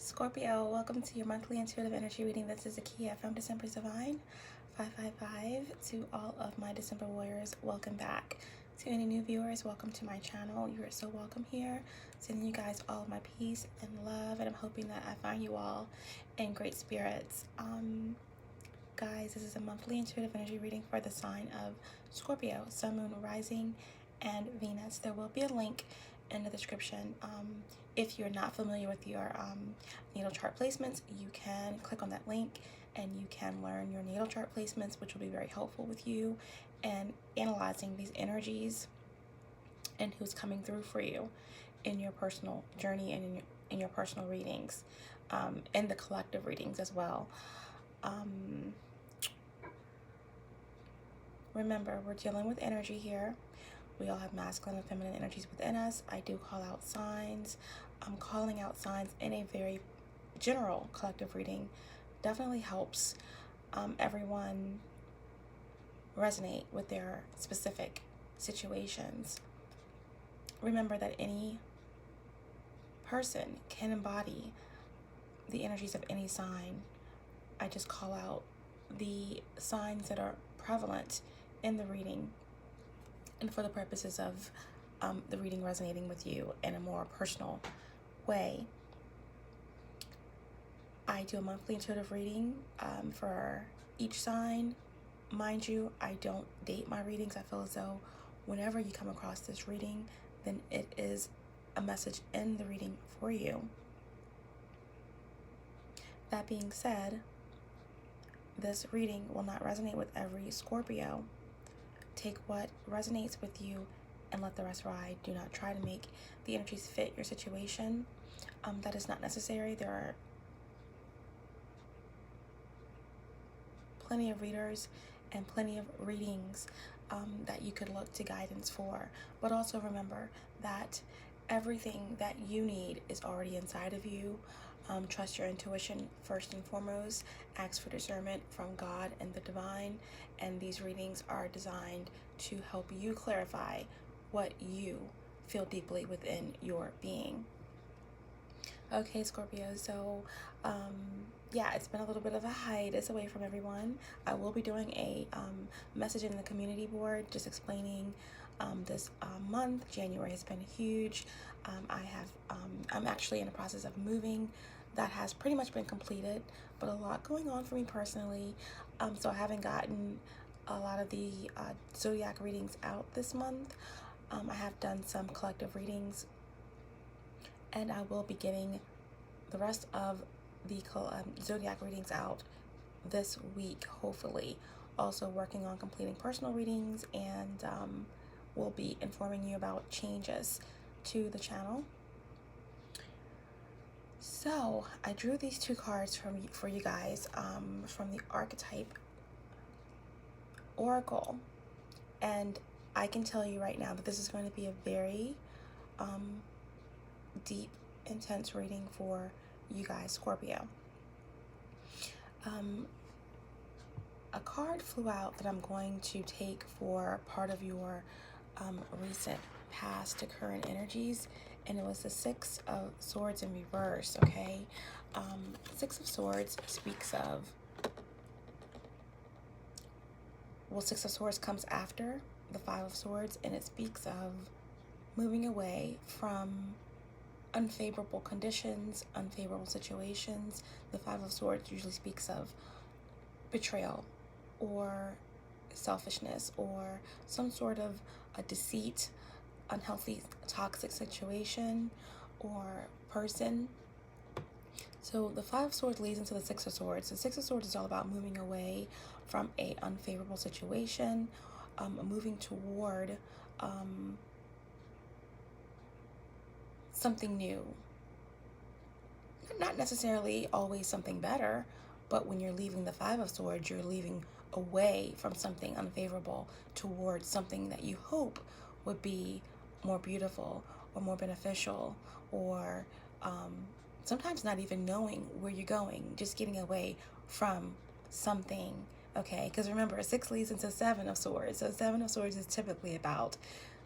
Scorpio, welcome to your monthly intuitive energy reading. This is Akia from December's Divine 555. To all of my December warriors, welcome back. To any new viewers, welcome to my channel. You are so welcome here. Sending you guys all of my peace and love, and I'm hoping that I find you all in great spirits. Guys, this is a monthly intuitive energy reading for the sign of Scorpio, Sun, Moon, Rising, and Venus. There will be a link in the description. If you're not familiar with your natal chart placements, you can click on that link and you can learn your natal chart placements, which will be very helpful with you and analyzing these energies and who's coming through for you in your personal journey and in your personal readings, and the collective readings as well. Remember, we're dealing with energy here. We all have masculine and feminine energies within us. I do call out signs. Calling out signs in a very general collective reading definitely helps everyone resonate with their specific situations. Remember that any person can embody the energies of any sign. I just call out the signs that are prevalent in the reading, and for the purposes of the reading resonating with you in a more personal way. I do a monthly intuitive reading for each sign. Mind you, I don't date my readings. I feel as though whenever you come across this reading, then it is a message in the reading for you. That being said, this reading will not resonate with every Scorpio. Take what resonates with you and let the rest ride. Do not try to make the energies fit your situation. That is not necessary. There are plenty of readers and plenty of readings that you could look to guidance for. But also remember that everything that you need is already inside of you. Trust your intuition first and foremost. Ask for discernment from God and the divine. And these readings are designed to help you clarify what you feel deeply within your being. Okay, Scorpio, so yeah, it's been a little bit of a hiatus away from everyone. I will be doing a message in the community board just explaining this month. January has been huge. I'm actually in the process of moving. That has pretty much been completed, but a lot going on for me personally. So I haven't gotten a lot of the zodiac readings out this month. I have done some collective readings, and I will be getting the rest of the zodiac readings out this week, hopefully. Also working on completing personal readings, and we'll be informing you about changes to the channel. So I drew these two cards for you guys from the Archetype Oracle, and I can tell you right now that this is going to be a very deep, intense reading for you guys, Scorpio. A card flew out that I'm going to take for part of your recent past to current energies, and it was the Six of Swords in reverse. Okay, Six of Swords speaks of, well, Six of Swords comes after the Five of Swords, and it speaks of moving away from unfavorable conditions, unfavorable situations. The Five of Swords usually speaks of betrayal or selfishness or some sort of a deceit, unhealthy, toxic situation or person. So the Five of Swords leads into the Six of Swords. The Six of Swords is all about moving away from a unfavorable situation, moving toward something new. Not necessarily always something better, but when you're leaving the Five of Swords, you're leaving away from something unfavorable towards something that you hope would be more beautiful or more beneficial, or sometimes not even knowing where you're going, just getting away from something. Okay, because remember, 6 leads into 7 of Swords. So 7 of Swords is typically about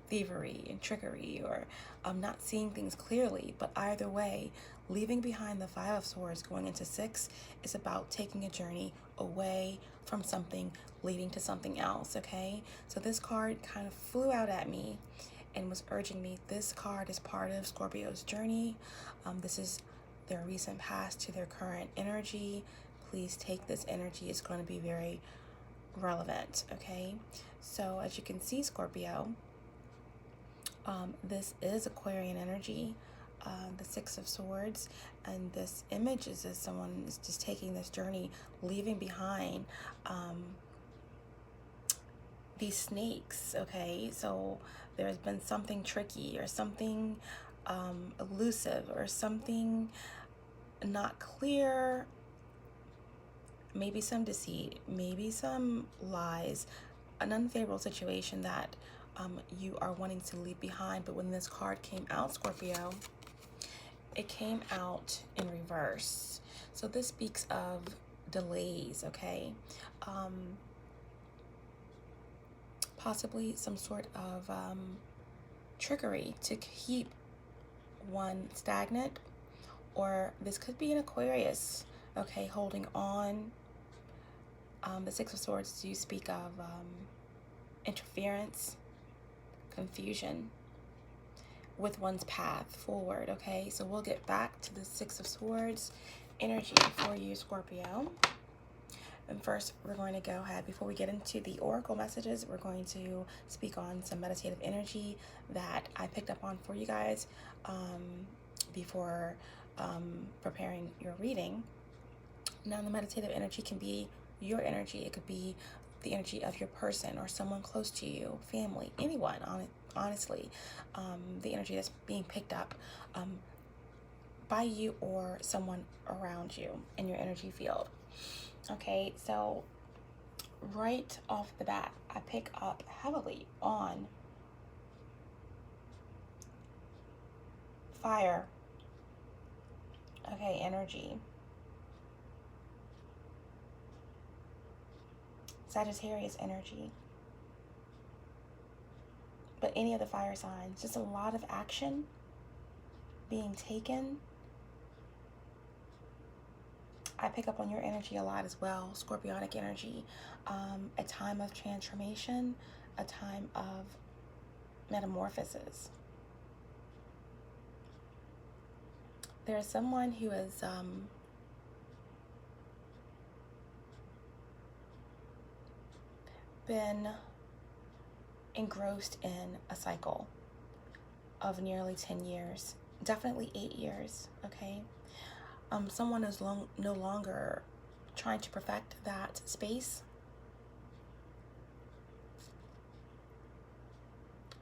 thievery and trickery, or not seeing things clearly. But either way, leaving behind the Five of Swords going into 6 is about taking a journey away from something, leading to something else, okay? So this card kind of flew out at me and was urging me. This card is part of Scorpio's journey. This is their recent past to their current energy. Please take this energy. It's going to be very relevant, okay? So as you can see, Scorpio, this is Aquarian energy, the Six of Swords, and this image is as someone is just taking this journey, leaving behind these snakes, okay? So there's been something tricky or something elusive or something not clear, maybe some deceit, maybe some lies, an unfavorable situation that you are wanting to leave behind. But when this card came out, Scorpio, it came out in reverse. So this speaks of delays, okay? Possibly some sort of trickery to keep one stagnant, or this could be an Aquarius, okay, holding on. The Six of Swords do speak of interference, confusion with one's path forward, okay? So we'll get back to the Six of Swords energy for you, Scorpio. And first, we're going to go ahead, before we get into the oracle messages, we're going to speak on some meditative energy that I picked up on for you guys before preparing your reading. Now, the meditative energy can be your energy. It could be the energy of your person or someone close to you, family, anyone, honestly. The energy that's being picked up by you or someone around you in your energy field. Okay, so right off the bat, I pick up heavily on fire, okay, energy. Sagittarius energy. But any of the fire signs, just a lot of action being taken. I pick up on your energy a lot as well, Scorpionic energy. A time of transformation, a time of metamorphosis. There's someone who is been engrossed in a cycle of nearly 10 years, definitely 8 years, okay? Someone is no longer trying to perfect that space.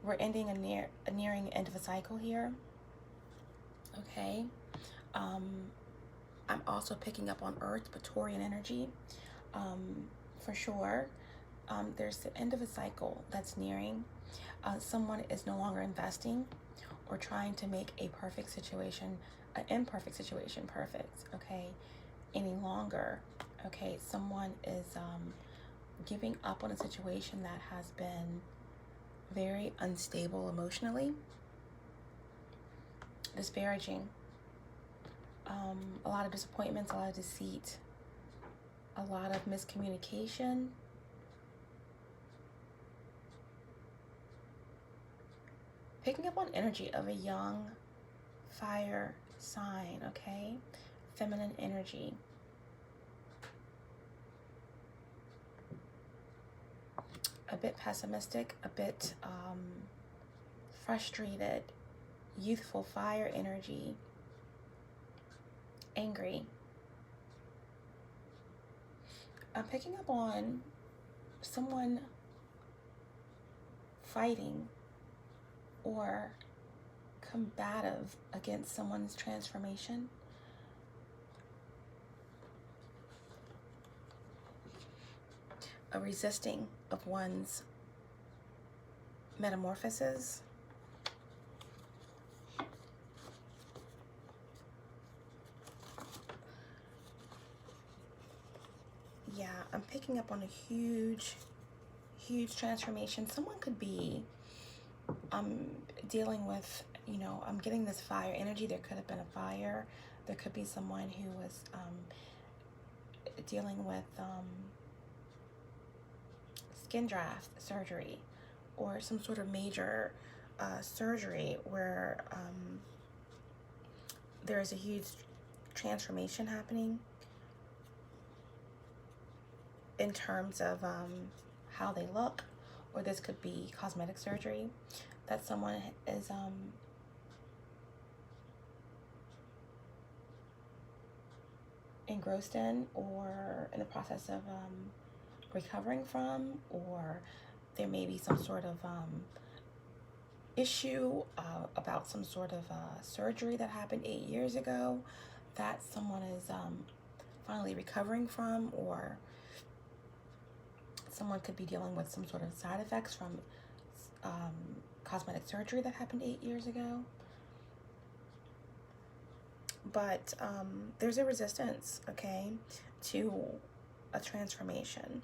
We're ending nearing the end of a cycle here, okay? I'm also picking up on Earth, but Taurian energy, for sure. There's the end of a cycle that's nearing. Someone is no longer investing or trying to make a perfect situation, an imperfect situation, perfect, okay, any longer, okay? Someone is giving up on a situation that has been very unstable emotionally, disparaging, a lot of disappointments, a lot of deceit, a lot of miscommunication. Picking up on energy of a young fire sign, okay? Feminine energy. A bit pessimistic, a bit frustrated, youthful fire energy. Angry. I'm picking up on someone fighting or combative against someone's transformation. A resisting of one's metamorphosis. Yeah, I'm picking up on a huge transformation. Someone could be dealing with, you know, I'm getting this fire energy. There could have been a fire. There could be someone who was dealing with skin graft surgery or some sort of major surgery where there is a huge transformation happening in terms of how they look, or this could be cosmetic surgery that someone is engrossed in or in the process of recovering from, or there may be some sort of issue about some sort of surgery that happened 8 years ago that someone is finally recovering from, or someone could be dealing with some sort of side effects from cosmetic surgery that happened 8 years ago. But there's a resistance, okay, to a transformation.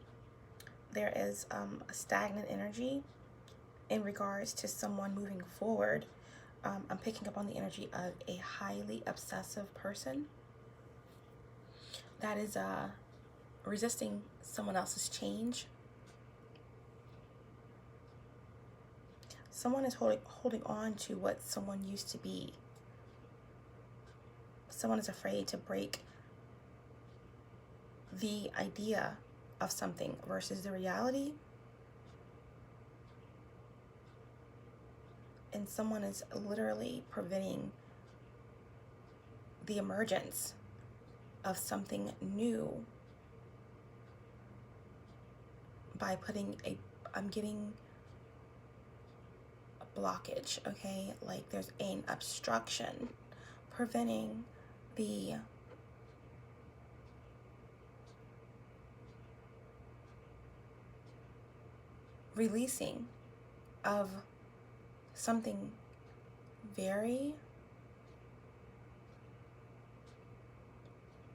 There is a stagnant energy in regards to someone moving forward. I'm picking up on the energy of a highly obsessive person that is resisting someone else's change. Someone is holding on to what someone used to be. Someone is afraid to break the idea of something versus the reality. And someone is literally preventing the emergence of something new by putting I'm getting a blockage, okay? Like there's an obstruction preventing the releasing of something very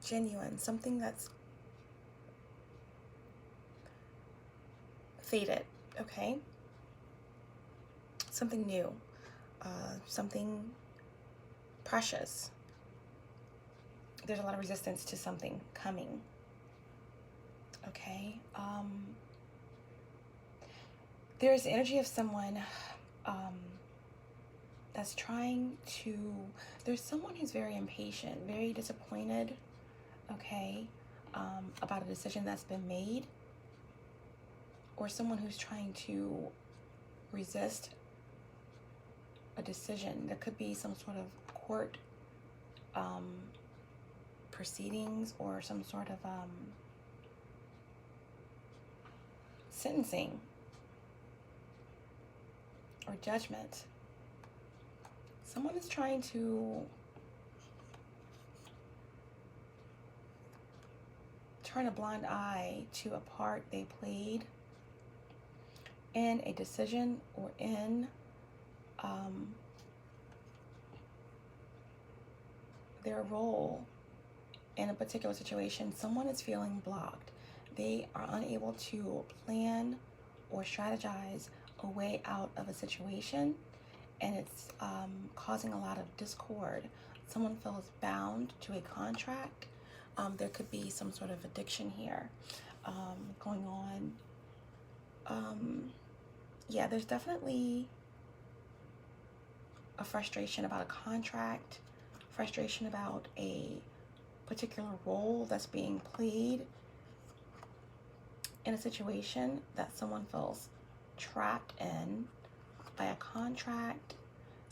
genuine, something that's faded, okay? Something new, something precious. There's a lot of resistance to something coming, okay? There's the energy of someone that's trying to, there's someone who's very impatient, very disappointed, okay, about a decision that's been made, or someone who's trying to resist a decision. There could be some sort of court proceedings or some sort of sentencing or judgment. Someone is trying to turn a blind eye to a part they played in a decision or in their role in a particular situation. Someone is feeling blocked. They are unable to plan or strategize a way out of a situation, and it's causing a lot of discord. Someone feels bound to a contract. There could be some sort of addiction here going on. Yeah, there's definitely a frustration about a contract, frustration about a particular role that's being played in a situation that someone feels trapped in by a contract.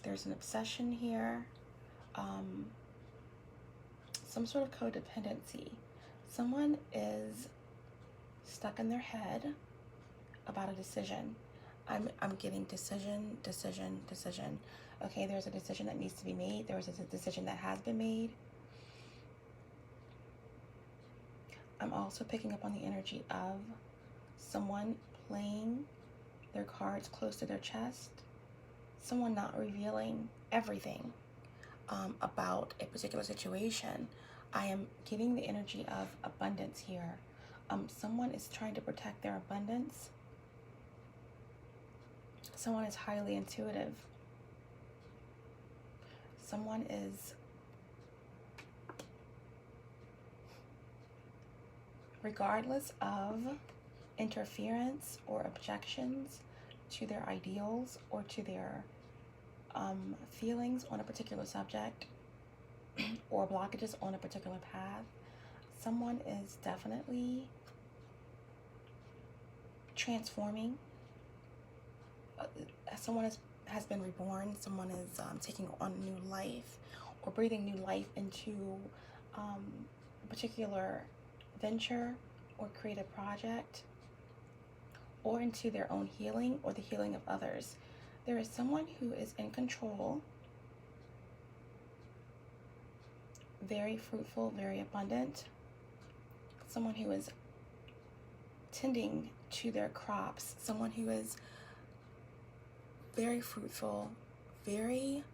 There's an obsession here, some sort of codependency. Someone is stuck in their head about a decision. I'm getting decision. Okay, there's a decision that needs to be made. There was a decision that has been made. I'm also picking up on the energy of someone playing their cards close to their chest. Someone not revealing everything about a particular situation. I am getting the energy of abundance here. Someone is trying to protect their abundance. Someone is highly intuitive. Someone is regardless of interference or objections to their ideals or to their feelings on a particular subject or blockages on a particular path, someone is definitely transforming. Someone has been reborn. Someone is taking on new life or breathing new life into a particular venture or creative project, or into their own healing or the healing of others. There is someone who is in control, very fruitful, very abundant, someone who is tending to their crops, someone who is very fruitful, very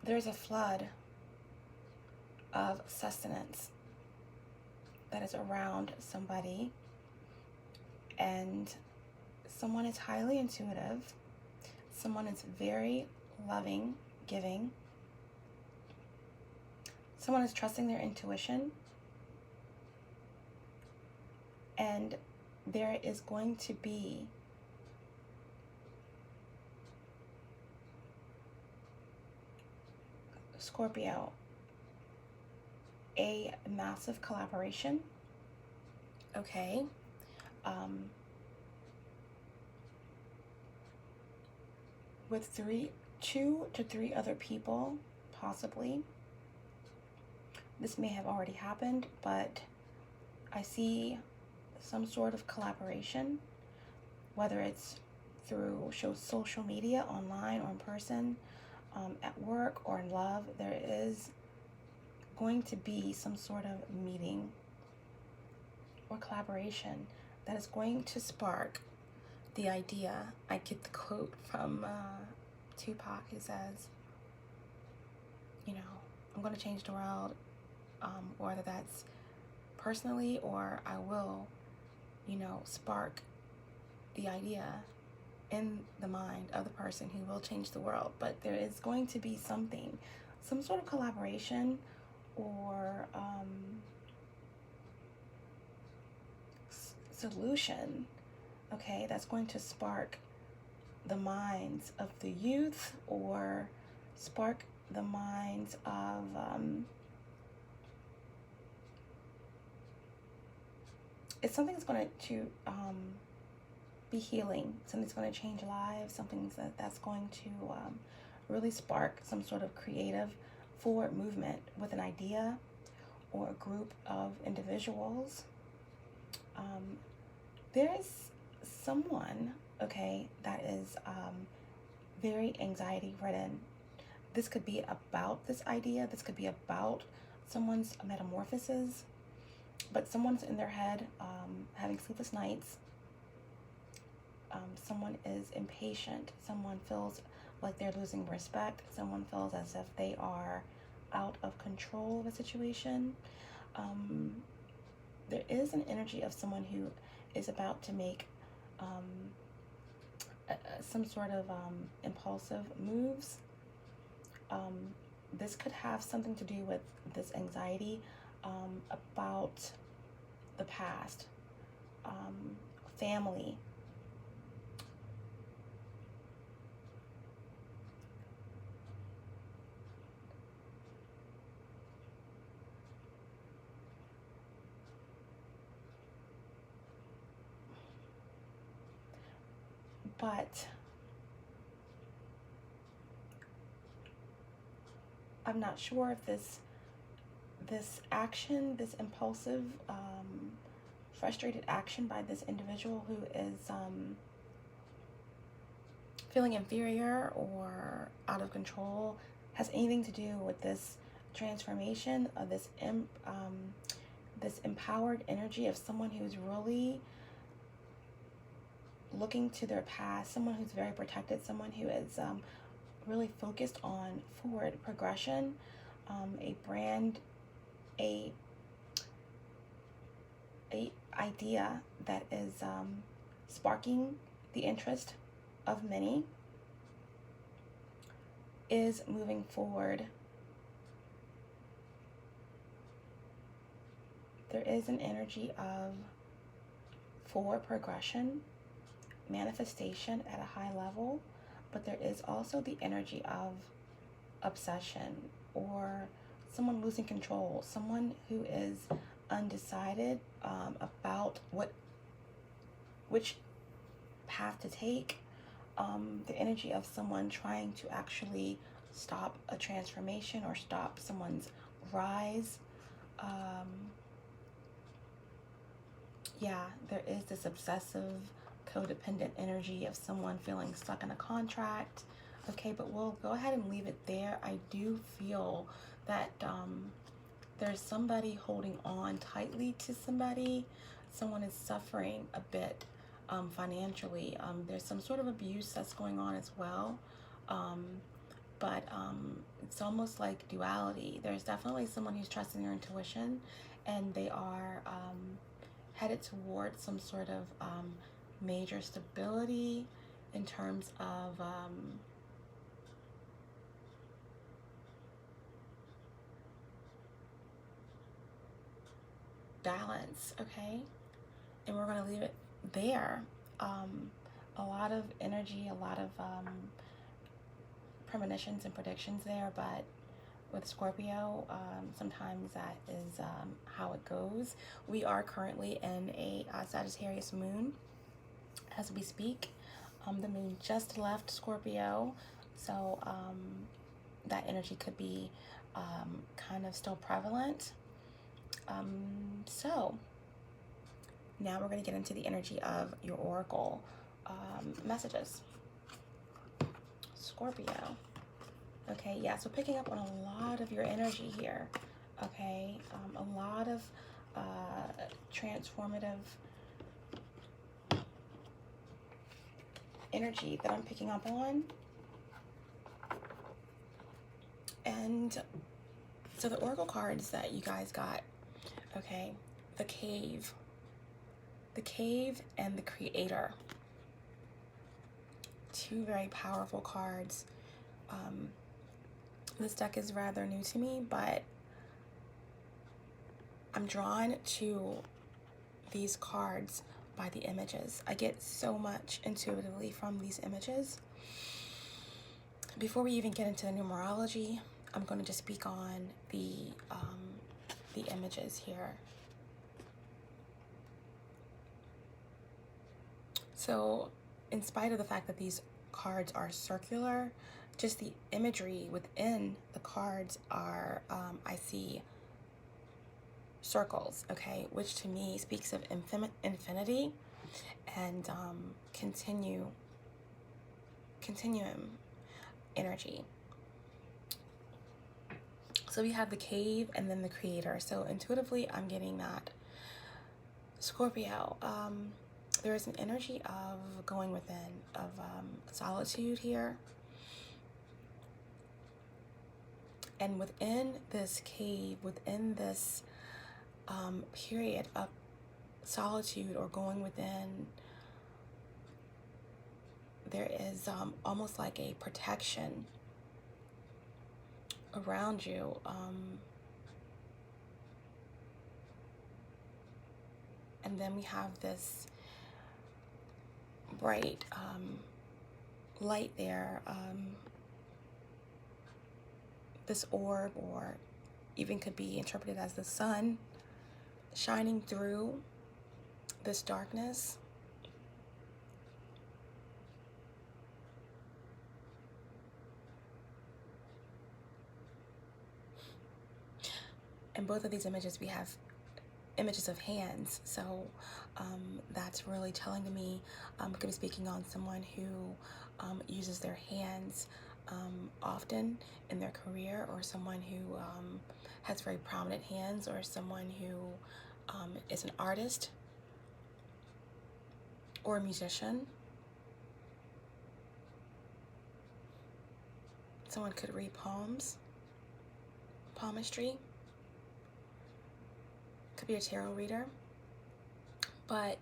there's a flood of sustenance that is around somebody, and someone is highly intuitive, someone is very loving, giving, someone is trusting their intuition, and there is going to be Scorpio, a massive collaboration, okay? With 2 to 3 other people, possibly. This may have already happened, but I see some sort of collaboration, whether it's through social media, online or in person, at work or in love. There is going to be some sort of meeting or collaboration that is going to spark the idea. I get the quote from Tupac, who says, you know, I'm going to change the world, whether that's personally or I will, spark the idea in the mind of the person who will change the world. But there is going to be something, some sort of collaboration or solution, okay, that's going to spark the minds of the youth or spark the minds of it's something that's going to be healing, something's going to change lives, something that's going to really spark some sort of creative forward movement with an idea or a group of individuals. There is someone, okay, that is very anxiety ridden. This could be about this idea, this could be about someone's metamorphosis, but someone's in their head having sleepless nights. Someone is impatient. Someone feels like they're losing respect. Someone feels as if they are out of control of a situation. There is an energy of someone who is about to make some sort of impulsive moves. This could have something to do with this anxiety about the past, family. But I'm not sure if this action, this impulsive, frustrated action by this individual who is feeling inferior or out of control has anything to do with this transformation of this empowered energy of someone who's really looking to their past, someone who's very protected, someone who is really focused on forward progression, a idea that is sparking the interest of many, is moving forward. There is an energy of forward progression, manifestation at a high level, but there is also the energy of obsession or someone losing control, someone who is undecided about which path to take, the energy of someone trying to actually stop a transformation or stop someone's rise. Yeah, there is this obsessive, codependent energy of someone feeling stuck in a contract. Okay, but we'll go ahead and leave it there. I do feel that there's somebody holding on tightly to somebody. Someone is suffering a bit financially. There's some sort of abuse that's going on as well. But it's almost like duality. There's definitely someone who's trusting their intuition, and they are headed towards some sort of major stability in terms of balance, okay? And we're going to leave it there. A lot of energy, a lot of premonitions and predictions there, but with Scorpio, sometimes that is how it goes. We are currently in a Sagittarius moon as we speak. The moon just left Scorpio, so that energy could be kind of still prevalent. So now we're going to get into the energy of your oracle messages. Scorpio. Okay, yeah, so picking up on a lot of your energy here. Okay, a lot of transformative energy that I'm picking up on. And so the oracle cards that you guys got, okay, the cave and the creator. Two very powerful cards. This deck is rather new to me, but I'm drawn to these cards by the images. I get so much intuitively from these images. Before we even get into the numerology, I'm going to just speak on the images here. So, in spite of the fact that these cards are circular, just the imagery within the cards are, I see circles, okay, which to me speaks of infinity and continuum energy. So we have the cave and then the creator. So intuitively, I'm getting that. Scorpio, there is an energy of going within, of solitude here. And within this cave, within this period of solitude or going within, there is almost like a protection around you. And then we have this bright light there. This orb, or even could be interpreted as the sun, shining through this darkness. In both of these images, we have images of hands. So that's really telling to me, I'm going to be speaking on someone who uses their hands often in their career, or someone who has very prominent hands, or someone who is an artist or a musician. Someone could read palms, palmistry. Could be a tarot reader. But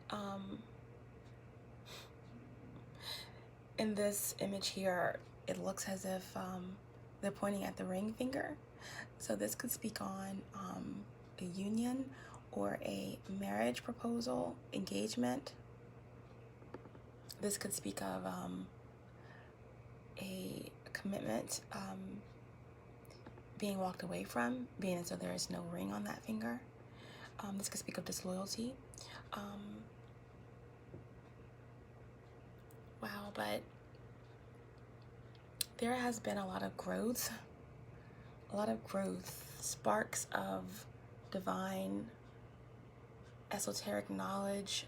in this image here, it looks as if they're pointing at the ring finger. So this could speak on a union or a marriage proposal, engagement. This could speak of a commitment being walked away from, being as though there is no ring on that finger. This could speak of disloyalty. Wow, but there has been a lot of growth, sparks of divine, esoteric knowledge,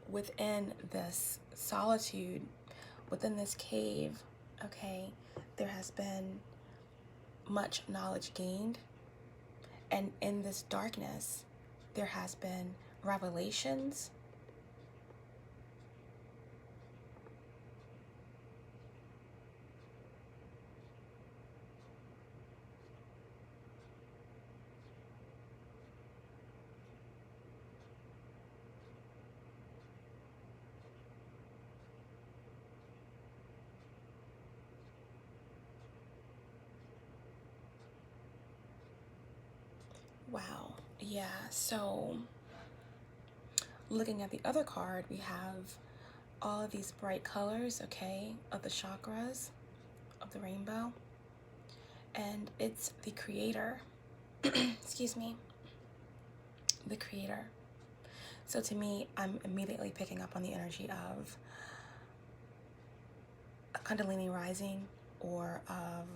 within this solitude, within this cave, okay, there has been much knowledge gained. And in this darkness, there has been revelations. Wow, yeah, so looking at the other card, we have all of these bright colors, okay, of the chakras, of the rainbow, and it's the creator, excuse me, the creator. So to me, I'm immediately picking up on the energy of a Kundalini rising, or of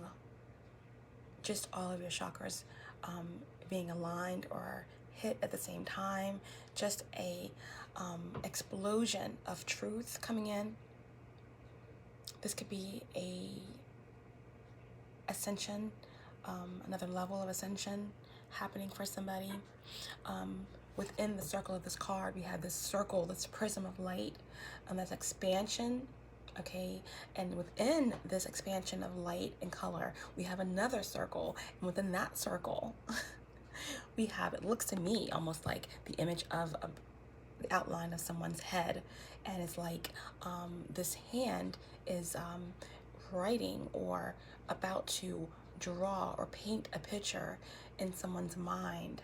just all of your chakras being aligned or hit at the same time, just a explosion of truth coming in. This could be a ascension, another level of ascension happening for somebody. Within the circle of this card, we have this circle, this prism of light, that's expansion, okay? And within this expansion of light and color, we have another circle, and within that circle, we have, it looks to me almost like the image of the outline of someone's head, and it's like this hand is writing or about to draw or paint a picture in someone's mind.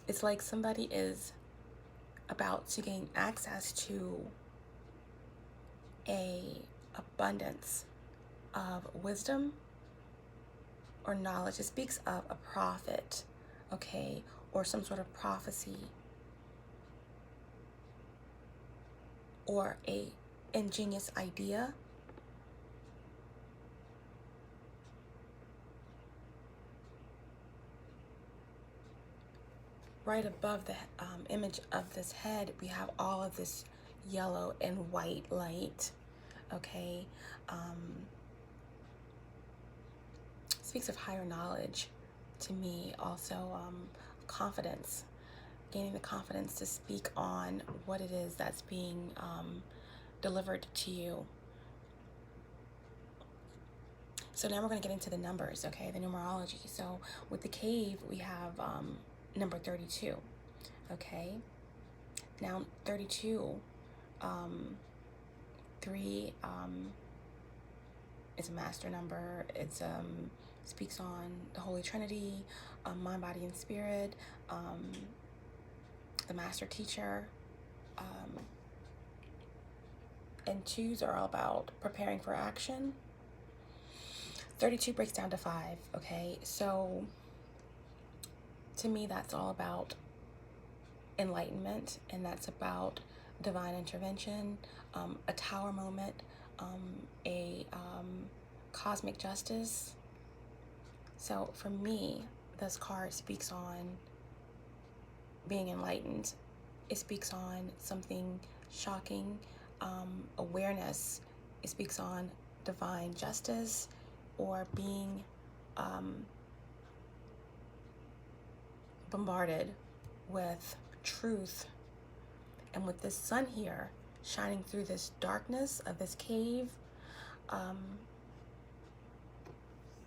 It's like somebody is about to gain access to a abundance of wisdom or knowledge. It speaks of a prophet, okay, or some sort of prophecy, or a ingenious idea. Right above the image of this head, we have all of this yellow and white light, okay? Speaks of higher knowledge to me, also confidence, gaining the confidence to speak on what it is that's being delivered to you. So now we're going to get into the numbers, okay, the numerology. So with the cave, we have number 32, okay? Now 32, 3 is a master number. It's speaks on the Holy Trinity, mind, body, and spirit, the master teacher, and 2s are all about preparing for action. 32 breaks down to 5, okay? So to me, that's all about enlightenment, and that's about divine intervention, a tower moment, a cosmic justice. So for me, this card speaks on being enlightened. It speaks on something shocking, awareness. It speaks on divine justice, or being bombarded with truth And with this sun here shining through this darkness of this cave,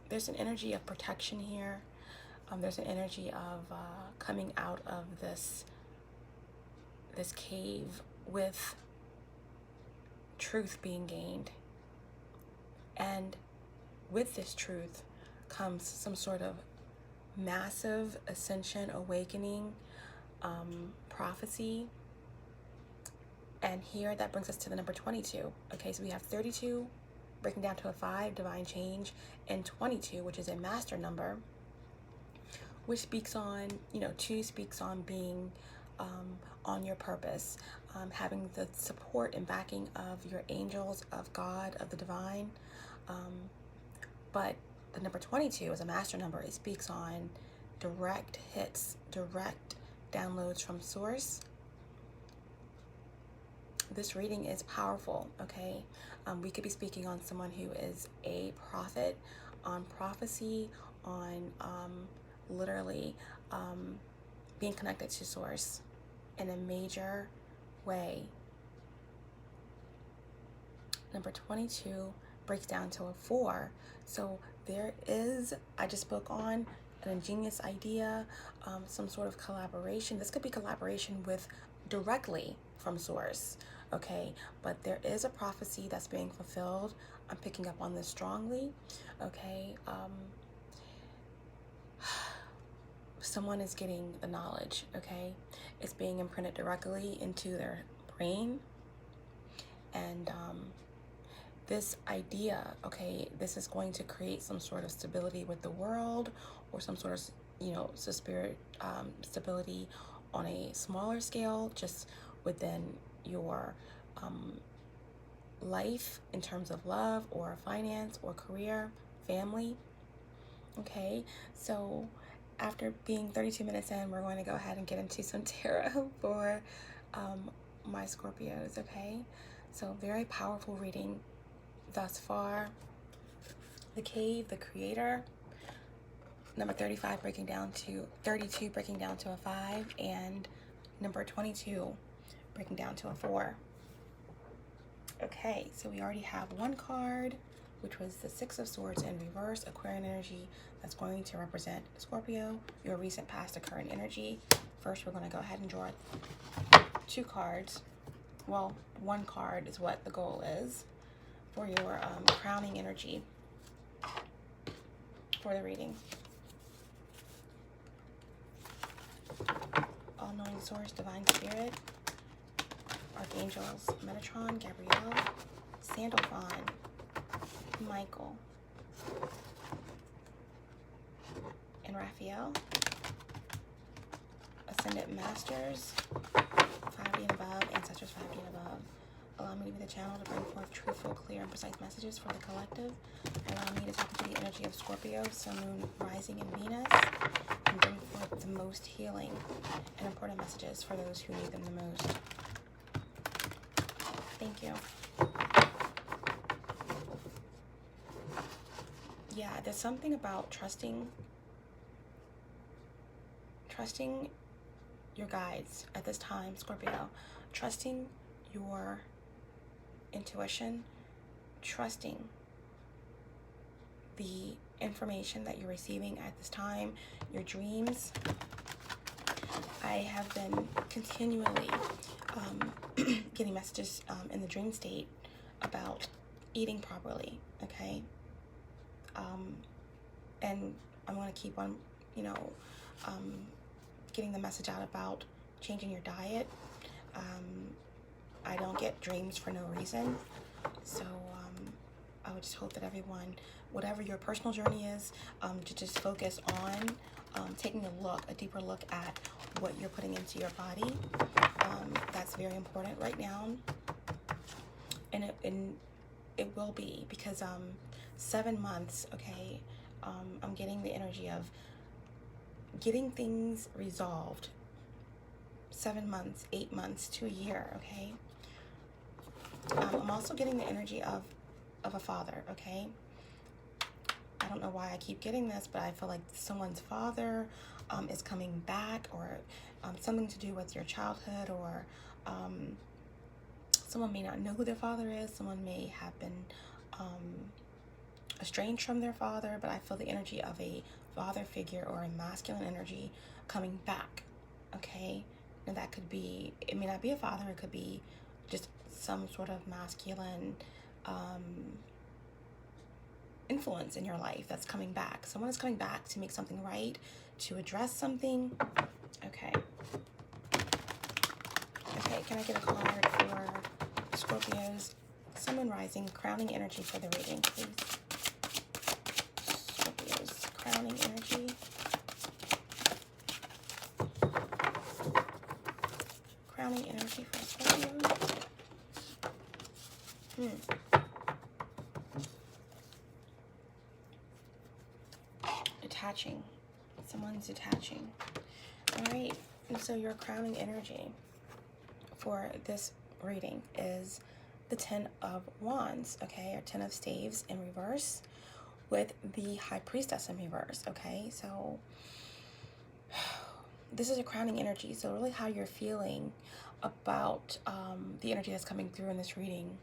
there's an energy of protection here. There's an energy of coming out of this cave with truth being gained. And with this truth comes some sort of massive ascension, awakening, prophecy. And here that brings us to the number 22. Okay, so we have 32 breaking down to a 5, divine change, and 22, which is a master number, which speaks on, 2 speaks on being on your purpose, having the support and backing of your angels, of God, of the divine. But the number 22 is a master number. It speaks on direct hits, direct downloads from source. This reading is powerful, okay? We could be speaking on someone who is a prophet, on prophecy, on literally being connected to source in a major way. Number 22 breaks down to a 4. So there is, I just spoke on an ingenious idea, some sort of collaboration. This could be collaboration with directly from source, okay? But there is a prophecy that's being fulfilled. I'm picking up on this strongly, okay? Someone is getting the knowledge, okay? It's being imprinted directly into their brain. And this idea, okay, this is going to create some sort of stability with the world, or some sort of, spirit stability on a smaller scale, just within your life in terms of love or finance or career, family. Okay, so after being 32 minutes in, we're going to go ahead and get into some tarot for my Scorpios. Okay, so very powerful reading thus far. The Cave, the Creator, number 32 breaking down to a 5, and number 22 breaking down to a 4. Okay, so we already have one card, which was the 6 of Swords in reverse, Aquarian energy, that's going to represent Scorpio, your recent, past, or current energy. First, we're going to go ahead and draw 2 cards. Well, 1 card is what the goal is for your crowning energy for the reading. All-knowing source, divine spirit, archangels, Metatron, Gabrielle, Sandalphon, Michael, and Raphael. Ascendant Masters, 5D and above, Ancestors 5D and above. Allow me to be the channel to bring forth truthful, clear, and precise messages for the collective. Allow me to tap into the energy of Scorpio, Sun, Moon, Rising, and Venus, and bring forth the most healing and important messages for those who need them the most. Thank you. Yeah, there's something about trusting your guides at this time, Scorpio. Trusting your intuition, trusting the information that you're receiving at this time, your dreams. I have been continually getting messages in the dream state about eating properly, okay? And I'm going to keep on, getting the message out about changing your diet. I don't get dreams for no reason. So I would just hope that everyone, whatever your personal journey is, to just focus on taking a deeper look at what you're putting into your body. That's very important right now. And it will be, because 7 months, okay, I'm getting the energy of getting things resolved. 7 months, 8 months to a year, okay? I'm also getting the energy of a father, okay? I don't know why I keep getting this, but I feel like someone's father is coming back, or something to do with your childhood, or someone may not know who their father is. Someone may have been estranged from their father, but I feel the energy of a father figure or a masculine energy coming back, okay? And that could be, it may not be a father, it could be just some sort of masculine influence in your life that's coming back. Someone is coming back to make something right, to address something. Okay. Okay, can I get a card for Scorpios, Sun and Rising, crowning energy for the reading, please? Scorpios, crowning energy. Crowning energy for Scorpios. Detaching. Someone's detaching. All right. And so your crowning energy for this reading is the 10 of Wands, okay, or 10 of Staves in reverse with the High Priestess in reverse, okay? So this is a crowning energy. So really how you're feeling about the energy that's coming through in this reading.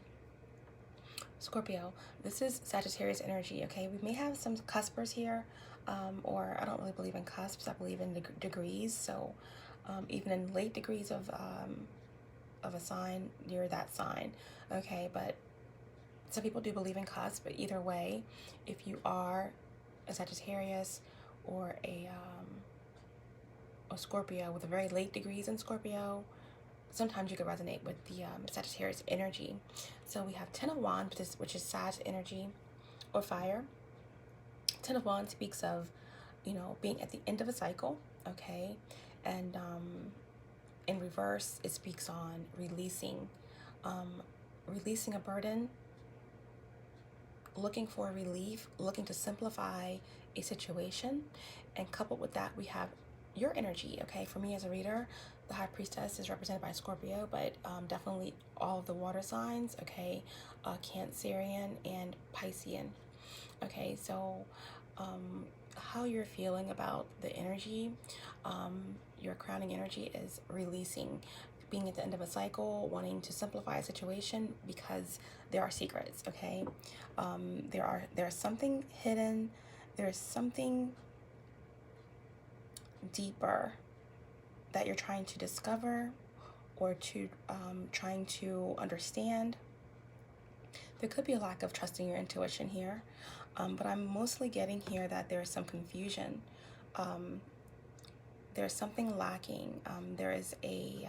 Scorpio, this is Sagittarius energy, okay? We may have some cuspers here, or I don't really believe in cusps. I believe in degrees. So even in late degrees of a sign, you're that sign, okay? But some people do believe in cusps, but either way, if you are a Sagittarius or a Scorpio with a very late degrees in Scorpio, sometimes you could resonate with the Sagittarius energy. So we have 10 of Wands, which is Sag energy or fire. 10 of Wands speaks of, you know, being at the end of a cycle, okay? And in reverse, it speaks on releasing a burden, looking for relief, looking to simplify a situation. And coupled with that, we have your energy, okay? For me as a reader, the High Priestess is represented by Scorpio, but definitely all of the water signs, okay? Cancerian and Piscean, okay? So how you're feeling about the energy, your crowning energy is releasing, being at the end of a cycle, wanting to simplify a situation because there are secrets, okay? There's something hidden, there's something deeper that you're trying to discover or to trying to understand. There could be a lack of trusting your intuition here, but I'm mostly getting here that there's some confusion. There's something lacking. There is a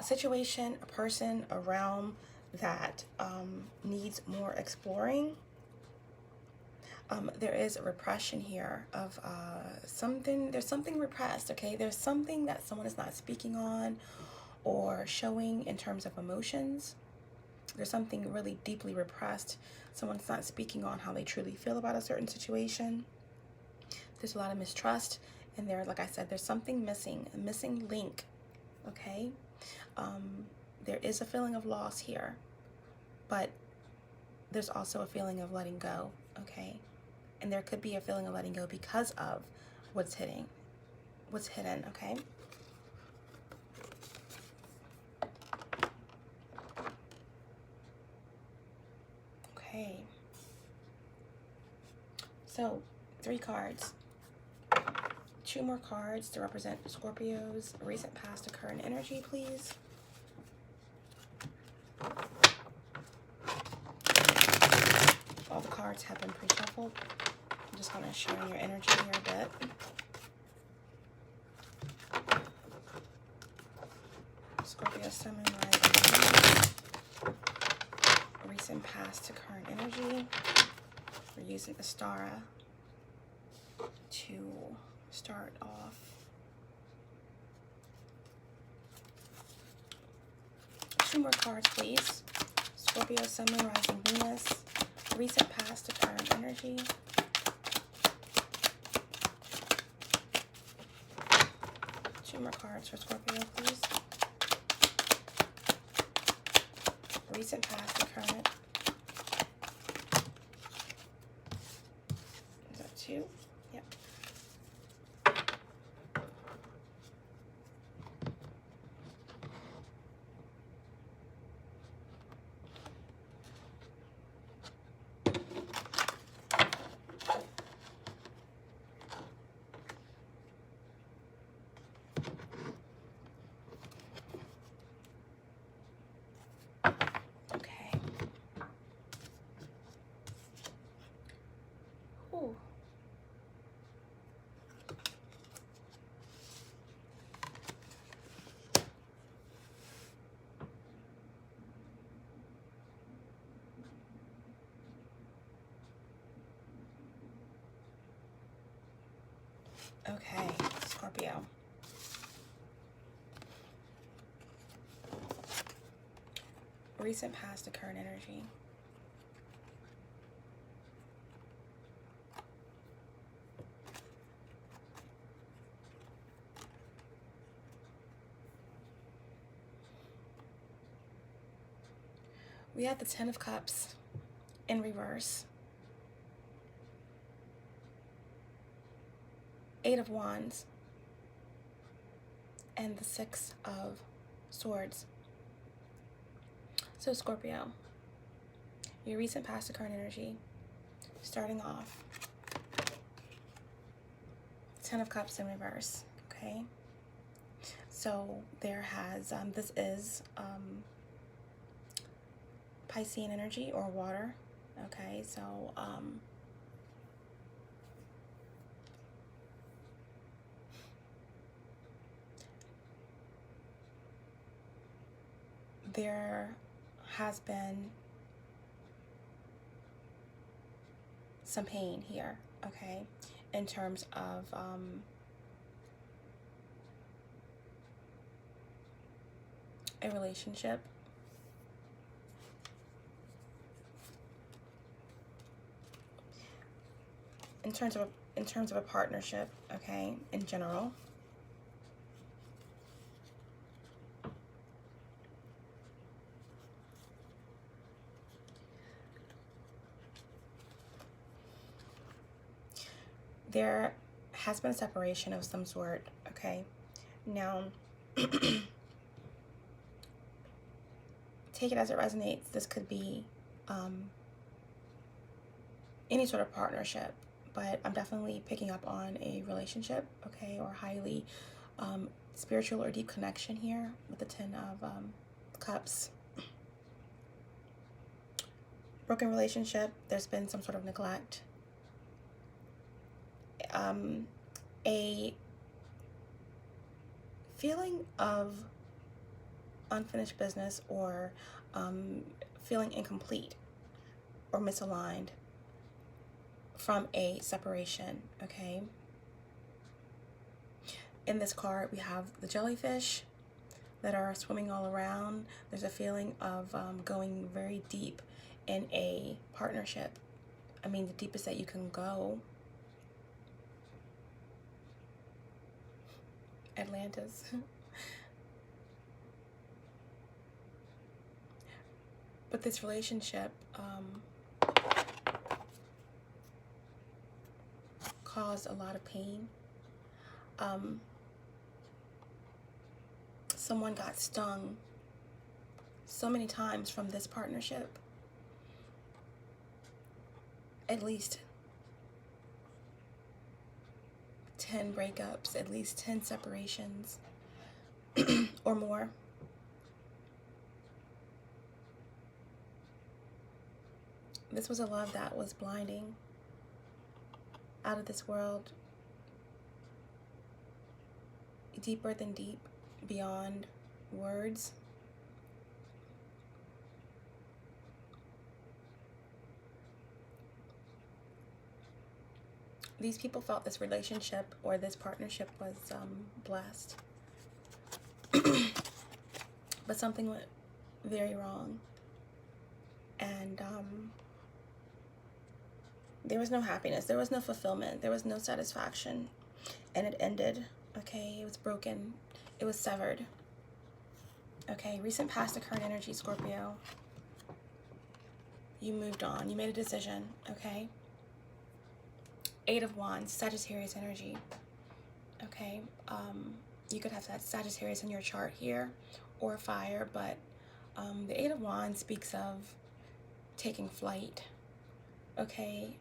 situation, a person, a realm that needs more exploring. There is a repression here of something. There's something repressed, okay? There's something that someone is not speaking on or showing in terms of emotions. There's something really deeply repressed. Someone's not speaking on how they truly feel about a certain situation. There's a lot of mistrust, and there, like I said, there's something missing, a missing link, okay? There is a feeling of loss here, but there's also a feeling of letting go, okay? And there could be a feeling of letting go because of what's hidden, okay? Okay. So, 3 cards. 2 more cards to represent Scorpio's recent, past, or current energy, please. All the cards have been pre-shuffled. I'm just going to show your energy here a bit. Scorpio, Sun, and Rising. Recent, past, to current energy. We're using the Stara to start off. 2 more cards, please. Scorpio, Sun, and Rising, Venus. Recent, past, to current energy. Two more cards for Scorpio, please. Recent, past, to current. 2. Yep. Okay. Ooh. Okay, Scorpio. Recent past to current energy. We have the Ten of Cups in reverse. 8 of Wands. And the 6 of Swords. So Scorpio, your recent past to current energy, starting off, 10 of Cups in reverse, okay? So there has, this is Piscean energy or water, okay? So there has been some pain here, okay, in terms of a relationship. In terms of a partnership, okay, in general. There has been a separation of some sort, okay? Now, take it as it resonates. This could be any sort of partnership, but I'm definitely picking up on a relationship, okay, or highly spiritual or deep connection here with the 10 of Cups. Broken relationship, there's been some sort of neglect. A feeling of unfinished business or feeling incomplete or misaligned from a separation, okay? In this card, we have the jellyfish that are swimming all around. There's a feeling of going very deep in a partnership. I mean, the deepest that you can go. Atlantis. But this relationship caused a lot of pain. Someone got stung so many times from this partnership. At least 10 breakups, at least 10 separations or more. This was a love that was blinding, out of this world, deeper than deep, beyond words. These people felt this relationship or this partnership was blessed. But something went very wrong. And there was no happiness. There was no fulfillment. There was no satisfaction. And it ended. Okay, it was broken. It was severed. Okay, recent past to current energy, Scorpio. You moved on. You made a decision, okay? Eight of Wands, Sagittarius energy. Okay, you could have that Sagittarius in your chart here, or fire, but the Eight of Wands speaks of taking flight. Okay,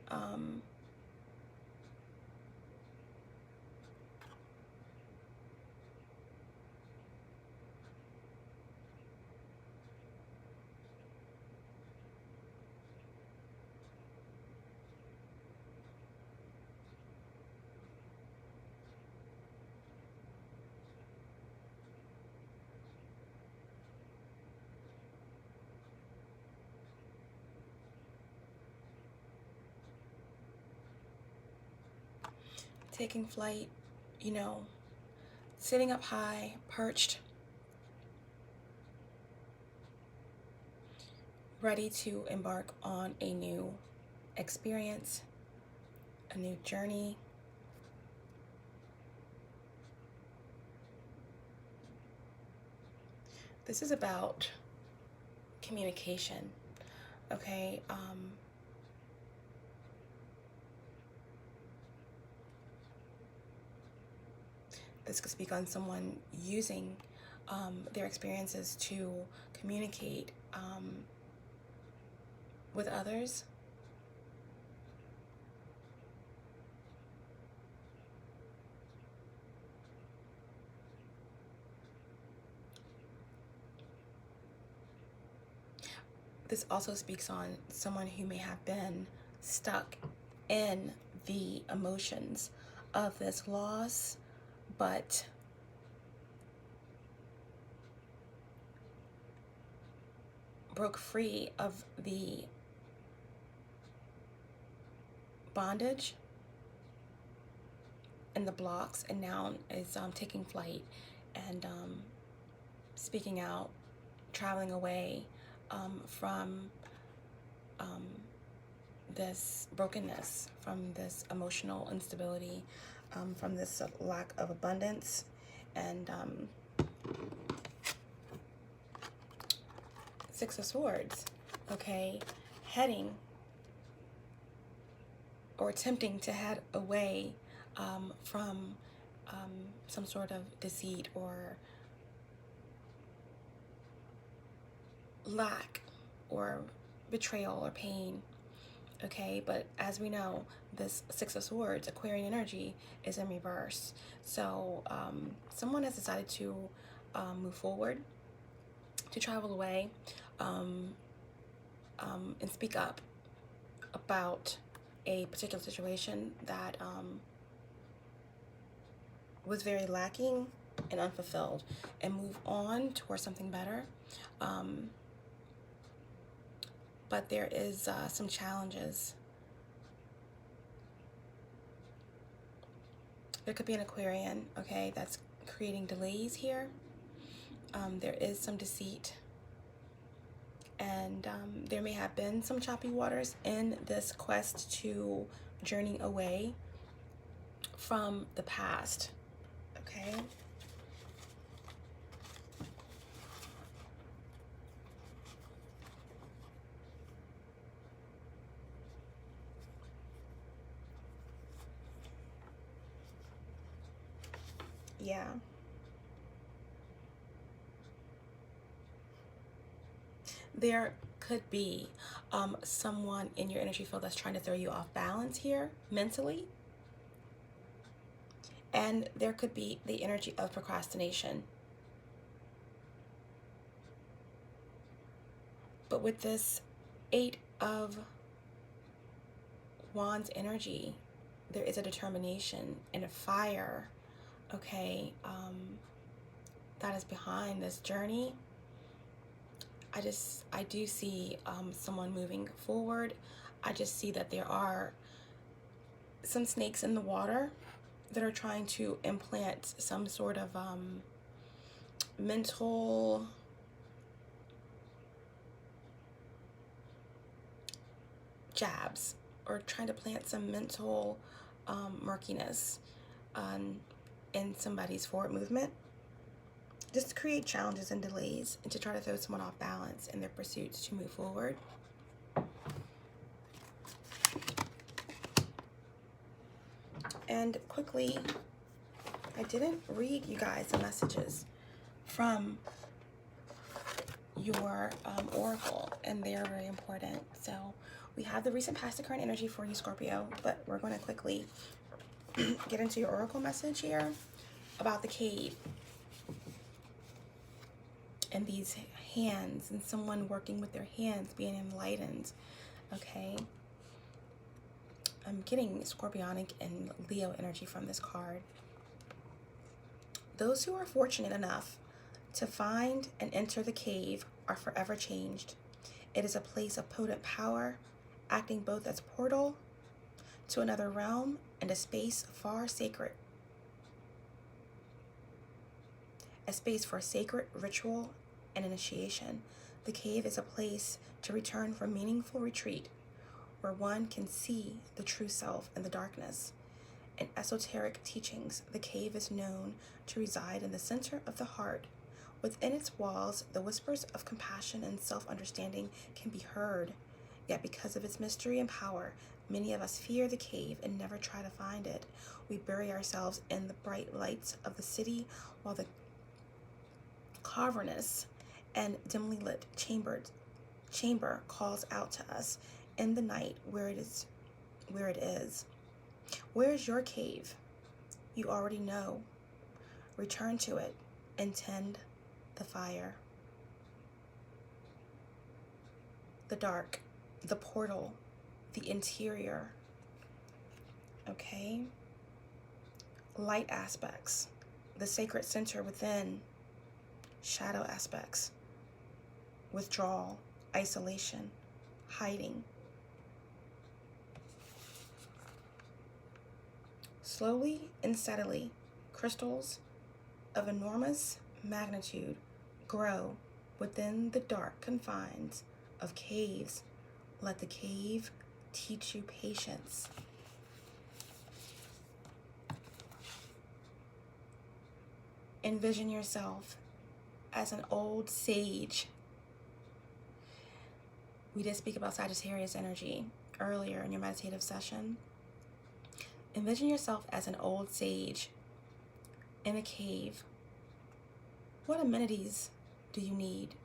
taking flight, you know, sitting up high, perched, ready to embark on a new experience, a new journey. This is about communication, okay? This could speak on someone using their experiences to communicate with others. This also speaks on someone who may have been stuck in the emotions of this loss, but broke free of the bondage and the blocks, and now is taking flight and speaking out, traveling away from this brokenness, from this emotional instability, from this lack of abundance, and Six of Swords, okay, heading or attempting to head away from some sort of deceit or lack or betrayal or pain, okay? But as we know, this Six of Swords, Aquarian energy, is in reverse. So someone has decided to move forward, to travel away, and speak up about a particular situation that was very lacking and unfulfilled, and move on towards something better. But there is some challenges. There could be an Aquarian, okay, that's creating delays here. There is some deceit, and there may have been some choppy waters in this quest to journey away from the past, okay? Yeah. There could be someone in your energy field that's trying to throw you off balance here mentally. And there could be the energy of procrastination. But with this Eight of Wands energy, there is a determination and a fire, okay, that is behind this journey. I do see someone moving forward. I just see that there are some snakes in the water that are trying to implant some sort of mental jabs, or trying to plant some mental murkiness in somebody's forward movement, just to create challenges and delays, and to try to throw someone off balance in their pursuits to move forward. And quickly, I didn't read you guys the messages from your oracle, and they are very important. So we have the recent past, the current energy for you, Scorpio, but we're going to quickly get into your oracle message here about the cave and these hands and someone working with their hands being enlightened. Okay, I'm getting Scorpionic and Leo energy from this card. Those who are fortunate enough to find and enter the cave are forever changed. It is a place of potent power, acting both as portal to another realm and a space far sacred. A space for sacred ritual and initiation. The cave is a place to return for meaningful retreat, where one can see the true self in the darkness. In esoteric teachings, the cave is known to reside in the center of the heart. Within its walls, the whispers of compassion and self-understanding can be heard. Yet because of its mystery and power, many of us fear the cave and never try to find it. We bury ourselves in the bright lights of the city, while the cavernous and dimly lit chamber calls out to us in the night where it is. Where is your cave? You already know. Return to it and tend the fire. The dark, the portal, the interior. Okay? Light aspects, the sacred center within. Shadow aspects, withdrawal, isolation, hiding. Slowly and steadily, crystals of enormous magnitude grow within the dark confines of caves. Let the cave teach you patience. Envision yourself as an old sage. We did speak about Sagittarius energy earlier in your meditative session. Envision yourself as an old sage in a cave. What amenities do you need?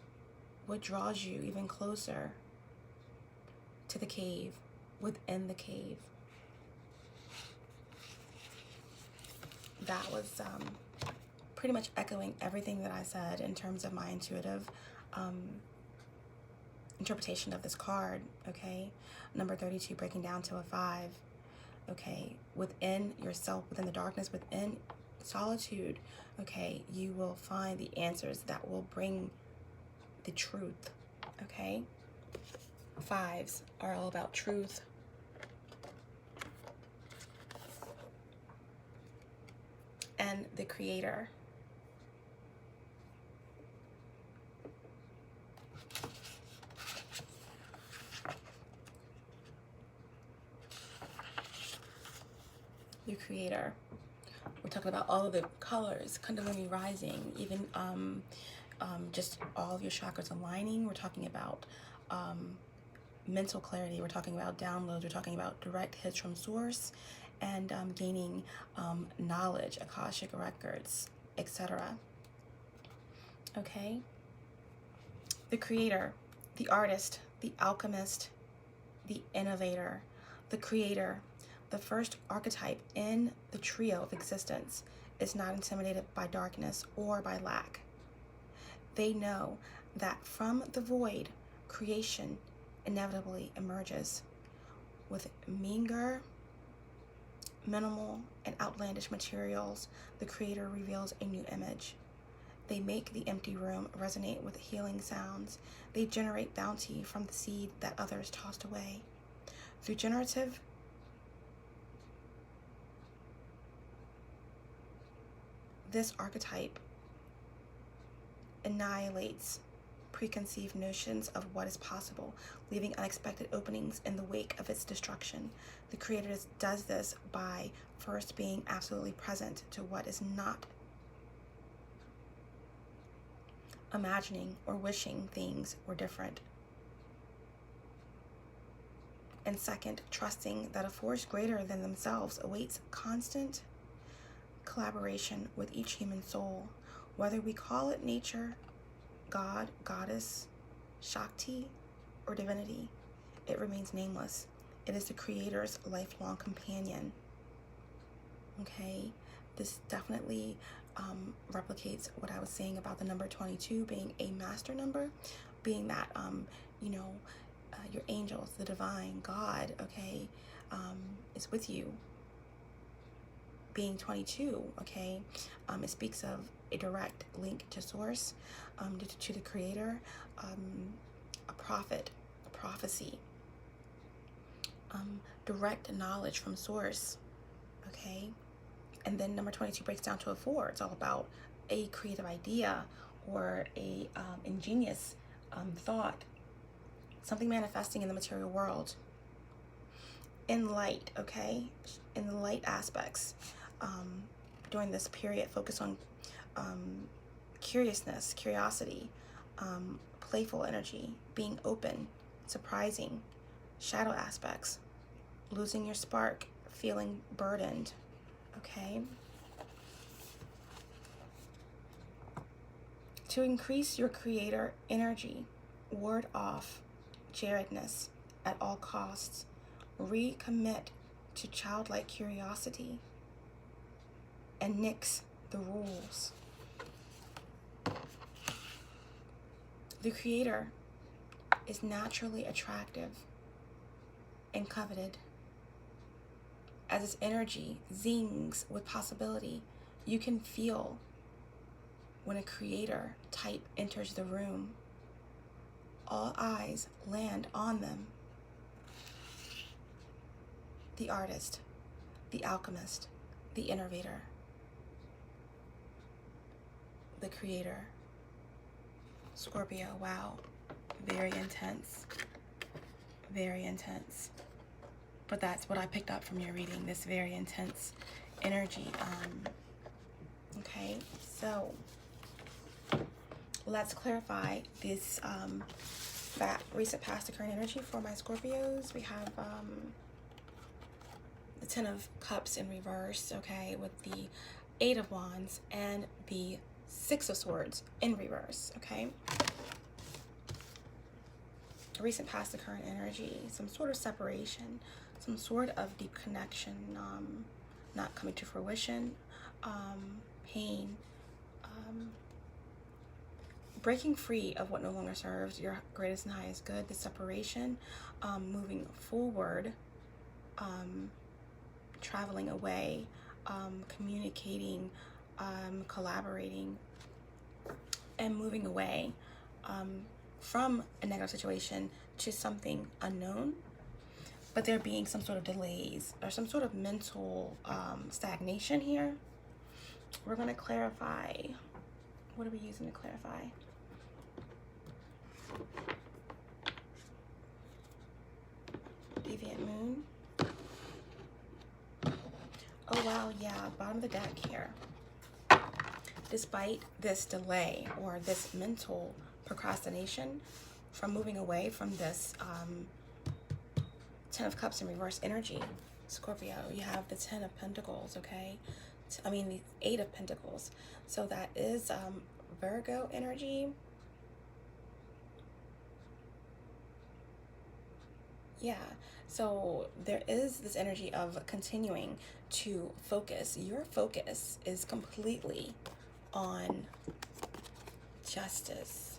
What draws you even closer to the cave, within the cave? That was pretty much echoing everything that I said in terms of my intuitive interpretation of this card, okay? Number 32 breaking down to a 5, okay? Within yourself, within the darkness, within solitude, okay, you will find the answers that will bring the truth, okay? 5s are all about truth. And the creator. Your creator. We're talking about all of the colors, Kundalini rising, even just all of your chakras aligning. We're talking about mental clarity. We're talking about downloads. We're talking about direct hits from source, and gaining knowledge, Akashic records, etc. Okay? The creator, the artist, the alchemist, the innovator, the creator. The first archetype in the trio of existence is not intimidated by darkness or by lack. They know that from the void, creation inevitably emerges. With meager, minimal, and outlandish materials, the creator reveals a new image. They make the empty room resonate with healing sounds. They generate bounty from the seed that others tossed away. Through generative this archetype annihilates preconceived notions of what is possible, leaving unexpected openings in the wake of its destruction. The creator does this by first being absolutely present to what is not, imagining or wishing things were different. And second, trusting that a force greater than themselves awaits constant collaboration with each human soul. Whether we call it nature, God, goddess, Shakti, or divinity, it remains nameless. It is the Creator's lifelong companion. Okay, this definitely replicates what I was saying about the number 22 being a master number, being that, your angels, the divine, God, okay, is with you. Being 22, okay, it speaks of a direct link to source, to the Creator, a prophet, a prophecy, direct knowledge from source, okay. And then number 22 breaks down to a 4. It's all about a creative idea or a ingenious thought, something manifesting in the material world. In light, okay? In the light aspects, during this period, focus on curiousness, curiosity, playful energy, being open, surprising, shadow aspects, losing your spark, feeling burdened, okay? To increase your creator energy, ward off jaredness at all costs. Recommit to childlike curiosity and nix the rules. The Creator is naturally attractive and coveted. As its energy zings with possibility, you can feel when a creator type enters the room. All eyes land on them. The artist, the alchemist, the innovator, the creator. Scorpio, wow, very intense, very intense. But that's what I picked up from your reading, this very intense energy. Okay, so let's clarify this recent past occurring energy for my Scorpios. We have the 10 of Cups in reverse, okay, with the 8 of Wands and the 6 of Swords in reverse, okay. Recent past occurring energy, some sort of separation, some sort of deep connection, not coming to fruition, pain, breaking free of what no longer serves your greatest and highest good, the separation, moving forward, traveling away, communicating, collaborating, and moving away from a negative situation to something unknown, but there being some sort of delays or some sort of mental stagnation here. We're going to clarify. What are we using to clarify? Deviant Moon. Oh wow, yeah, bottom of the deck here. Despite this delay or this mental procrastination from moving away from this 10 of Cups in reverse energy, Scorpio, you have the 10 of Pentacles, okay? I mean, the 8 of Pentacles. So that is Virgo energy. Yeah, so there is this energy of continuing to focus. Your focus is completely on justice.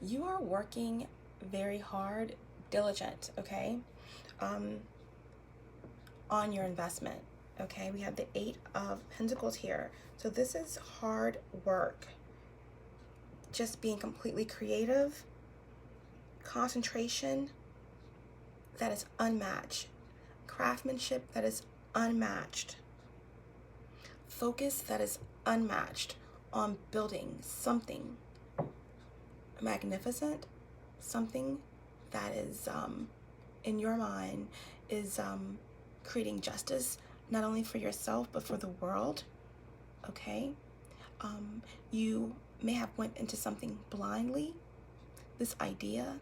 You are working very hard, diligent, okay, on your investment, okay? We have the 8 of Pentacles here. So this is hard work. Just being completely creative, concentration that is unmatched, craftsmanship that is unmatched, focus that is unmatched on building something magnificent, something that is in your mind is creating justice not only for yourself but for the world, okay? You may have went into something blindly, this idea,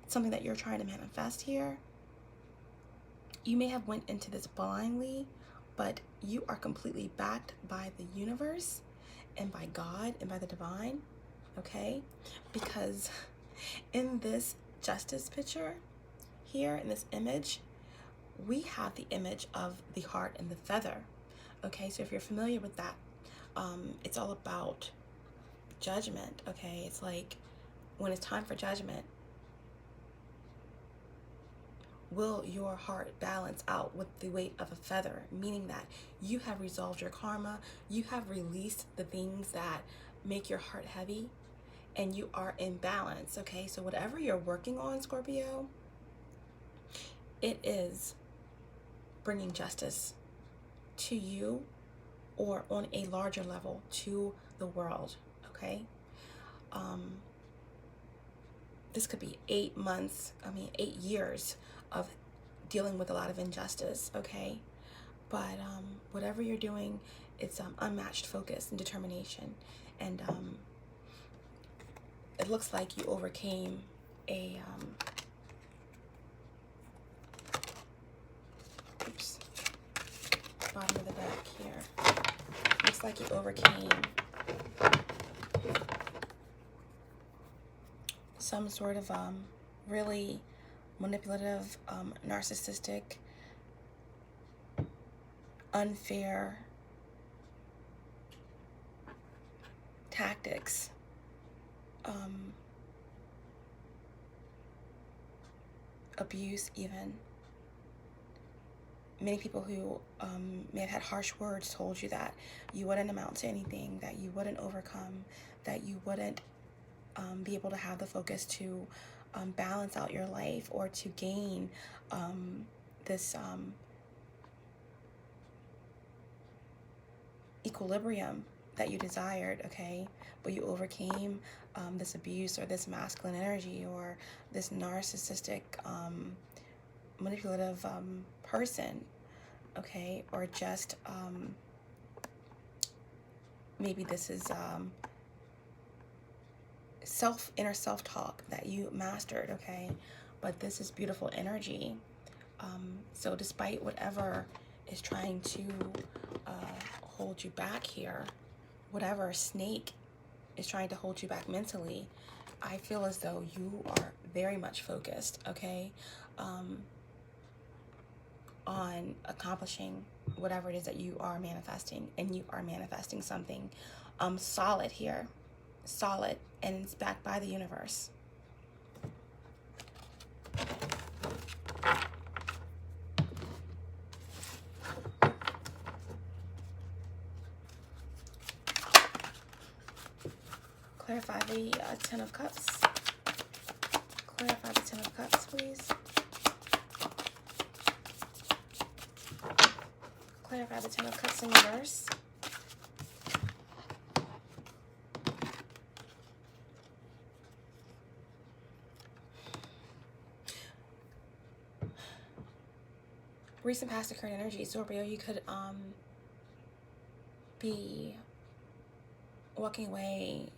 something that you're trying to manifest here, you may have went into this blindly, but you are completely backed by the universe and by God and by the divine, okay? Because in this justice picture here, in this image, we have the image of the heart and the feather, okay? So if you're familiar with that, it's all about judgment, okay? It's like when it's time for judgment, will your heart balance out with the weight of a feather? Meaning that you have resolved your karma, you have released the things that make your heart heavy, and you are in balance, okay? So whatever you're working on, Scorpio, it is bringing justice to you, or on a larger level to the world, okay? This could be 8 years of dealing with a lot of injustice, okay? But whatever you're doing, it's unmatched focus and determination. And it looks like you overcame a bottom of the deck here. Looks like you overcame some sort of really manipulative, narcissistic, unfair tactics. Abuse even. Many people who may have had harsh words told you that you wouldn't amount to anything, that you wouldn't overcome, that you wouldn't be able to have the focus to balance out your life or to gain this equilibrium that you desired, okay? But you overcame this abuse or this masculine energy or this narcissistic, manipulative person, okay? Or just maybe this is inner self-talk that you mastered, okay? But this is beautiful energy. So despite whatever is trying to hold you back here, whatever snake is trying to hold you back mentally, I feel as though you are very much focused, okay, on accomplishing whatever it is that you are manifesting. And you are manifesting something solid here, solid, and it's backed by the universe. Clarify the Ten of Cups. Clarify the Ten of Cups, please. Clarify the Ten of Cups in reverse. Recent past or current energy, Scorpio, you could be walking away.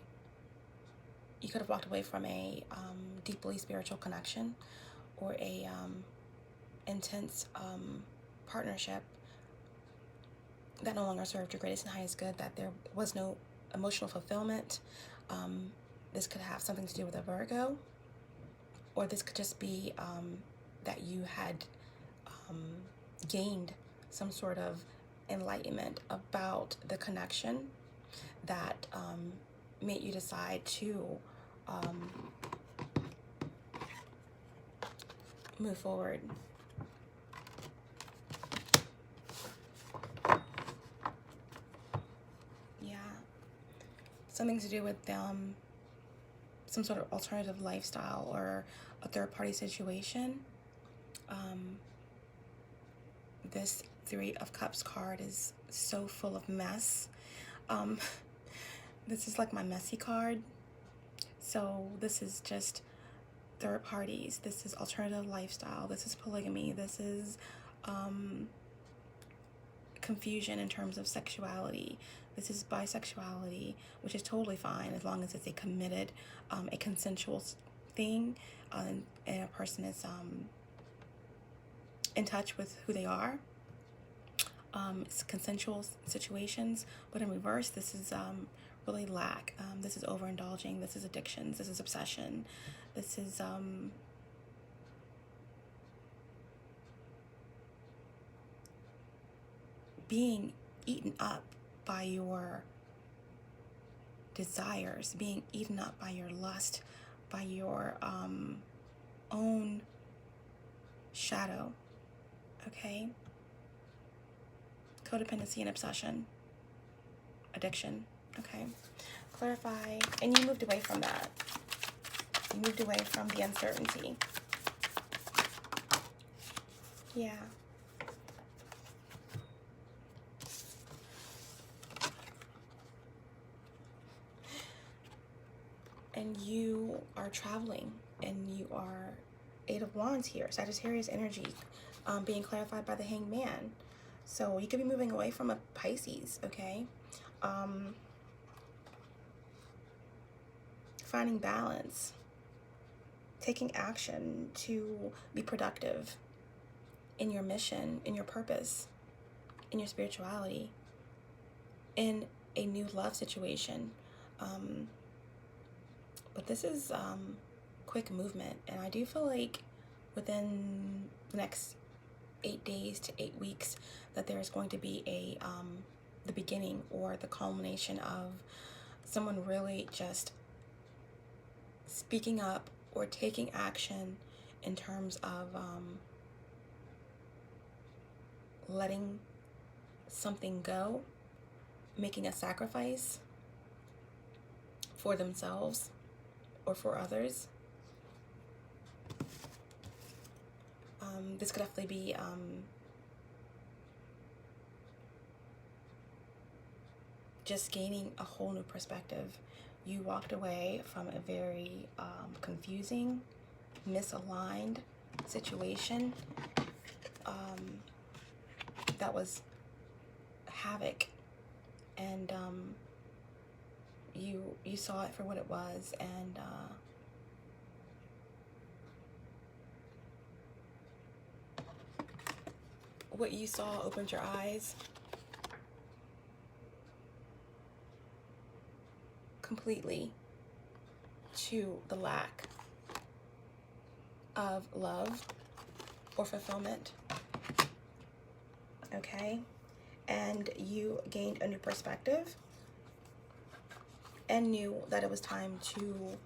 You could have walked away from a deeply spiritual connection or a intense partnership that no longer served your greatest and highest good, that there was no emotional fulfillment. This could have something to do with a Virgo, or this could just be that you had gained some sort of enlightenment about the connection that made you decide to move forward. Yeah, something to do with some sort of alternative lifestyle or a third-party situation. This Three of Cups card is so full of mess. This is like my messy card. So this is just third parties. This is alternative lifestyle. This is polygamy. This is confusion in terms of sexuality. This is bisexuality, which is totally fine as long as it's a committed, a consensual thing, and a person is in touch with who they are. It's consensual situations, but in reverse, this is really lack. This is overindulging. This is addictions. This is obsession. This is being eaten up by your desires, being eaten up by your lust, by your own shadow. Okay? Codependency and obsession. Addiction. Okay? Clarify. And you moved away from that. You moved away from the uncertainty. Yeah. And you are traveling, and you are Eight of Wands here, Sagittarius energy, being clarified by the Hanged Man. So you could be moving away from a Pisces, okay? Finding balance, taking action to be productive in your mission, in your purpose, in your spirituality, in a new love situation. But this is quick movement, and I do feel like within the next 8 days to 8 weeks that there is going to be a the beginning or the culmination of someone really just speaking up or taking action in terms of letting something go, making a sacrifice for themselves or for others. This could definitely be just gaining a whole new perspective. You walked away from a very confusing, misaligned situation that was havoc, and you saw it for what it was, and what you saw opened your eyes completely to the lack of love or fulfillment, okay? And you gained a new perspective and knew that it was time to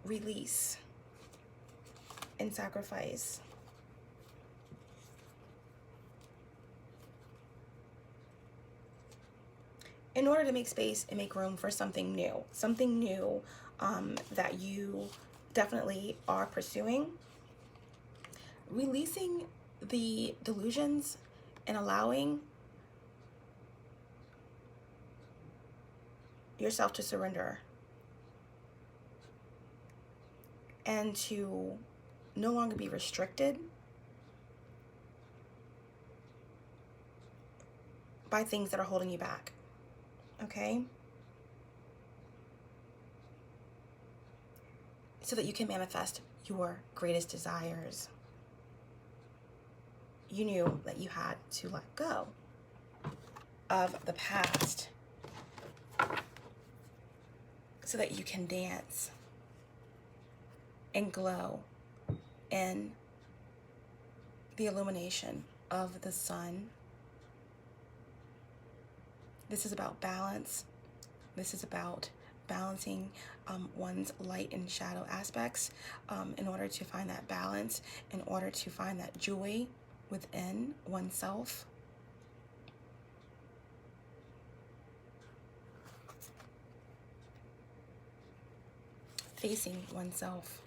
release and sacrifice. In order to make space and make room for something new that you definitely are pursuing. Releasing the delusions and allowing yourself to surrender and to no longer be restricted by things that are holding you back. Okay? So that you can manifest your greatest desires. You knew that you had to let go of the past so that you can dance and glow in the illumination of the sun. This is about balance. This is about balancing one's light and shadow aspects in order to find that balance, in order to find that joy within oneself. Facing oneself.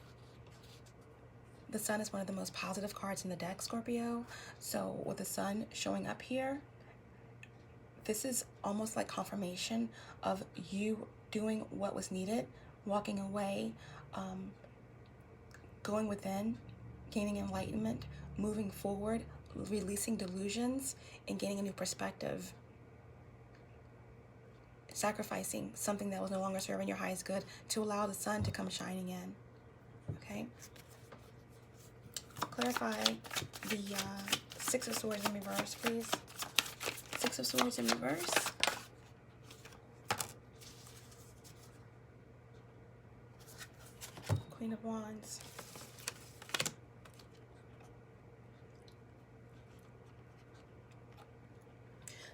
The sun is one of the most positive cards in the deck, Scorpio. So with the sun showing up here, this is almost like confirmation of you doing what was needed, walking away, going within, gaining enlightenment, moving forward, releasing delusions, and gaining a new perspective. Sacrificing something that was no longer serving your highest good to allow the sun to come shining in. okay? Clarify the Six of Swords in reverse, please. Six of Swords in reverse. Queen of Wands.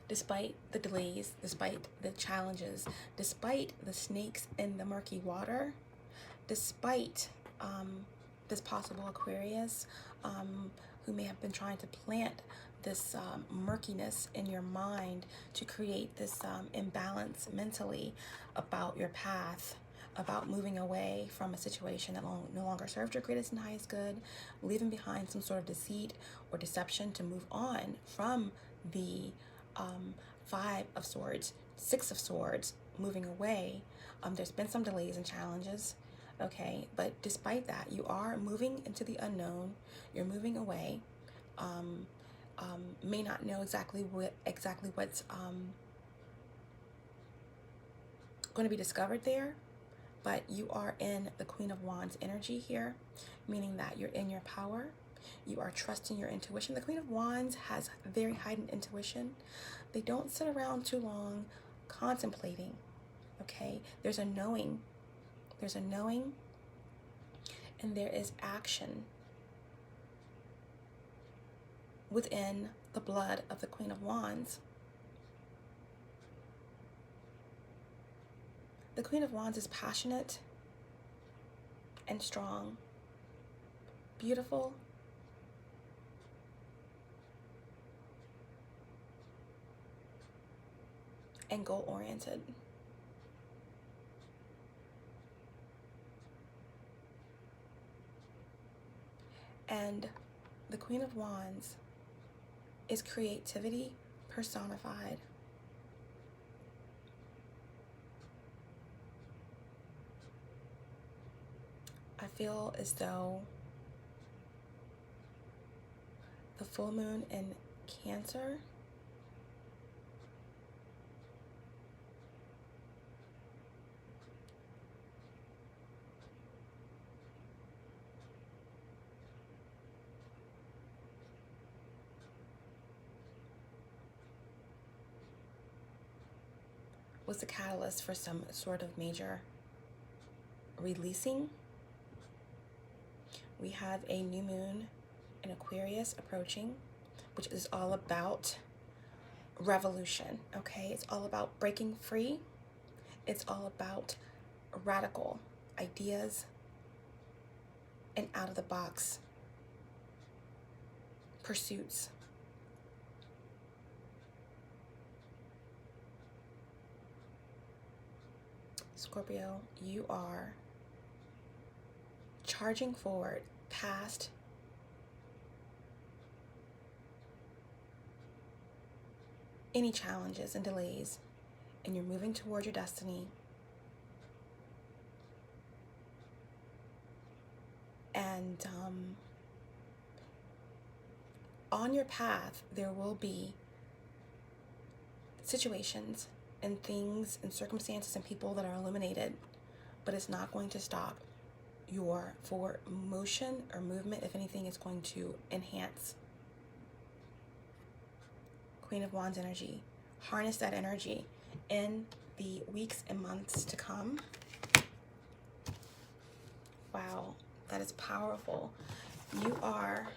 Despite the delays, despite the challenges, despite the snakes in the murky water, despite this possible Aquarius who may have been trying to plant this murkiness in your mind to create this imbalance mentally about your path, about moving away from a situation that no longer served your greatest and highest good, leaving behind some sort of deceit or deception to move on from the Five of Swords, Six of Swords, moving away. There's been some delays and challenges, okay? But despite that, you are moving into the unknown. You're moving away. May not know exactly what's going to be discovered there, but you are in the Queen of Wands energy here, meaning that you're in your power. You are trusting your intuition. The Queen of Wands has very heightened intuition. They don't sit around too long contemplating, okay? There's a knowing. There's a knowing, and there is action within the blood of the Queen of Wands. The Queen of Wands is passionate and strong, beautiful, and goal-oriented. And the Queen of Wands is creativity personified. I feel as though the full moon in Cancer was the catalyst for some sort of major releasing. We have a new moon in Aquarius approaching, which is all about revolution, okay? It's all about breaking free. It's all about radical ideas and out-of-the-box pursuits. Scorpio, you are charging forward past any challenges and delays, and you're moving toward your destiny. And on your path, there will be situations and things and circumstances and people that are eliminated, but it's not going to stop your forward motion or movement. If anything, it's going to enhance. Queen of Wands energy. Harness that energy in the weeks and months to come. Wow, that is powerful. You are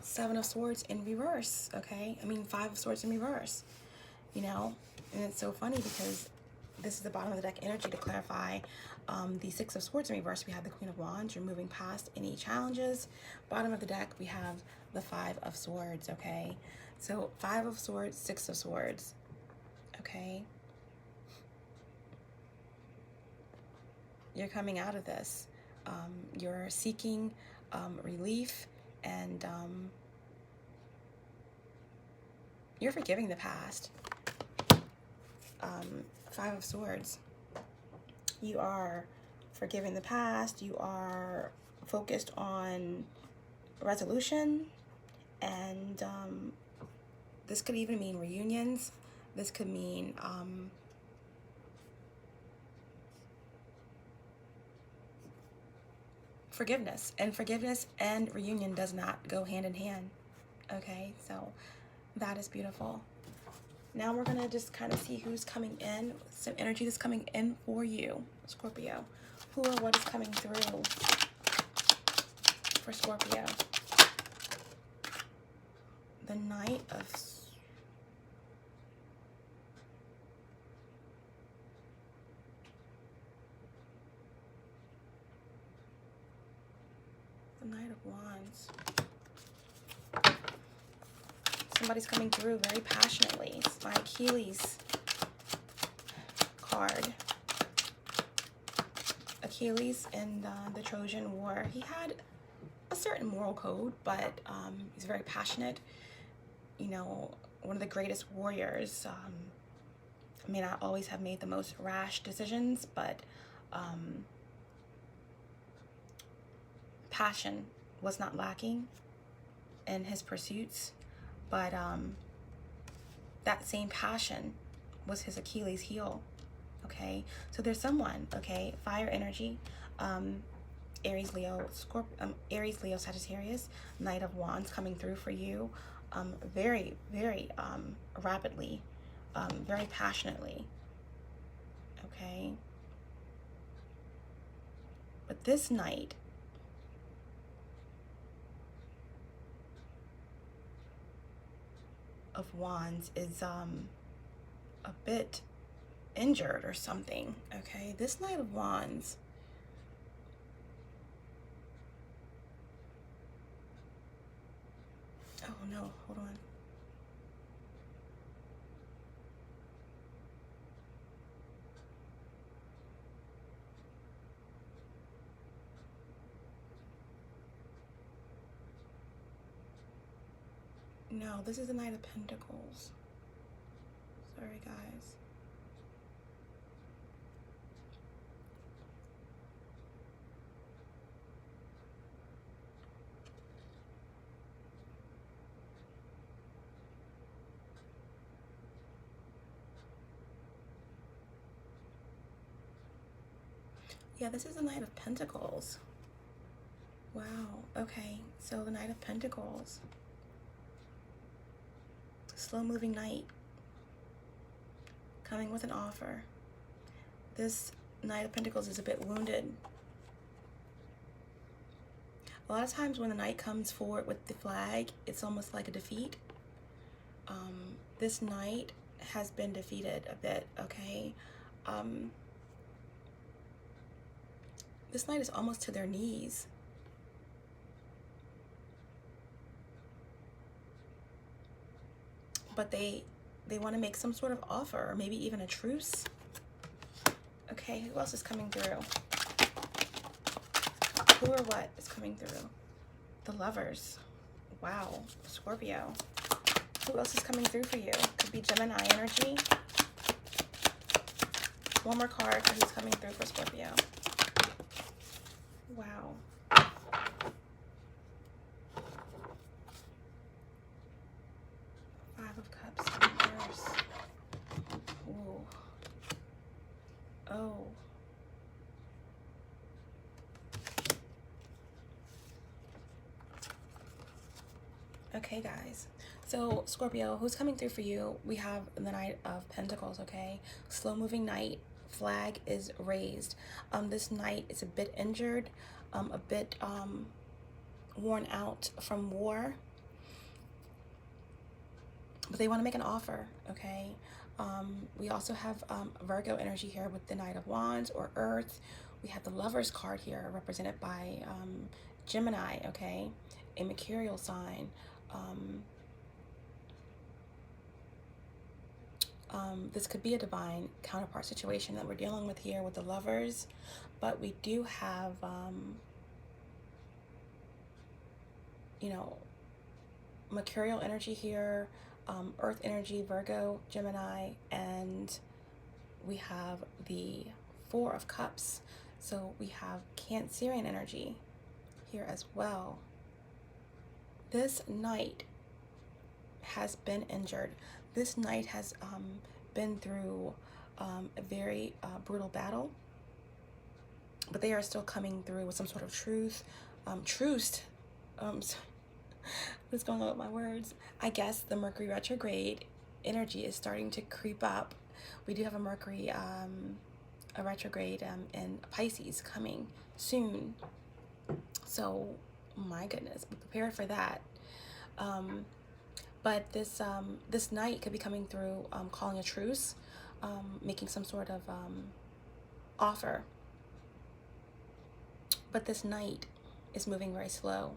Seven of Swords in reverse, okay? I mean, Five of Swords in reverse, you know? And it's so funny because this is the bottom of the deck energy to clarify the Six of Swords in reverse. We have the Queen of Wands. You're moving past any challenges. Bottom of the deck, we have the Five of Swords, okay? So Five of Swords, Six of Swords, okay? You're coming out of this. You're seeking relief, and you're forgiving the past. Five of Swords. You are forgiving the past. You are focused on resolution, and this could even mean reunions. This could mean forgiveness. And forgiveness and reunion does not go hand in hand. Okay, so that is beautiful. Now we're going to just kind of see who's coming in, some energy that's coming in for you, Scorpio. Who or what is coming through for Scorpio? The Knight of Wands. Somebody's coming through very passionately. It's my Achilles card. Achilles in the Trojan War. He had a certain moral code, but he's very passionate. You know, one of the greatest warriors. May not always have made the most rash decisions, but passion was not lacking in his pursuits. But that same passion was his Achilles heel. Okay, so there's someone, okay, fire energy, Aries, Leo, Aries, Leo, Sagittarius, Knight of Wands coming through for you, very, very rapidly, very passionately, okay? But this Knight of Wands is a bit injured or something, okay? This Knight of Wands oh no, hold on. No, this is the Knight of Pentacles. Sorry, guys. Yeah, this is the Knight of Pentacles. Wow, okay. So the Knight of Pentacles. Slow-moving knight. Coming with an offer. This Knight of Pentacles is a bit wounded. A lot of times when the knight comes forward with the flag, it's almost like a defeat. This knight has been defeated a bit, okay? This knight is almost to their knees. But they want to make some sort of offer, or maybe even a truce. Okay, who else is coming through? Who or what is coming through? The Lovers. Wow, Scorpio. Who else is coming through for you? Could be Gemini energy. One more card for who's coming through for Scorpio. Wow. Five of Cups in reverse. Ooh. Oh. Okay, guys. So, Scorpio, who's coming through for you? We have the Knight of Pentacles, okay? Slow-moving knight. Flag is raised. This knight is a bit injured, a bit worn out from war. But they want to make an offer, okay? We also have Virgo energy here with the Knight of Wands or Earth. We have the Lovers card here represented by Gemini, okay? A mercurial sign. This could be a divine counterpart situation that we're dealing with here with the Lovers, but we do have, you know, mercurial energy here, Earth energy, Virgo, Gemini, and we have the Four of Cups. So we have Cancerian energy here as well. This knight has been injured. This knight has been through a very brutal battle. but they are still coming through with some sort of truth, truce. What's going on with my words? I guess the Mercury retrograde energy is starting to creep up. We do have a Mercury a retrograde in Pisces coming soon. So, my goodness, be prepared for that. But this night could be coming through, calling a truce, making some sort of offer. But this night is moving very slow.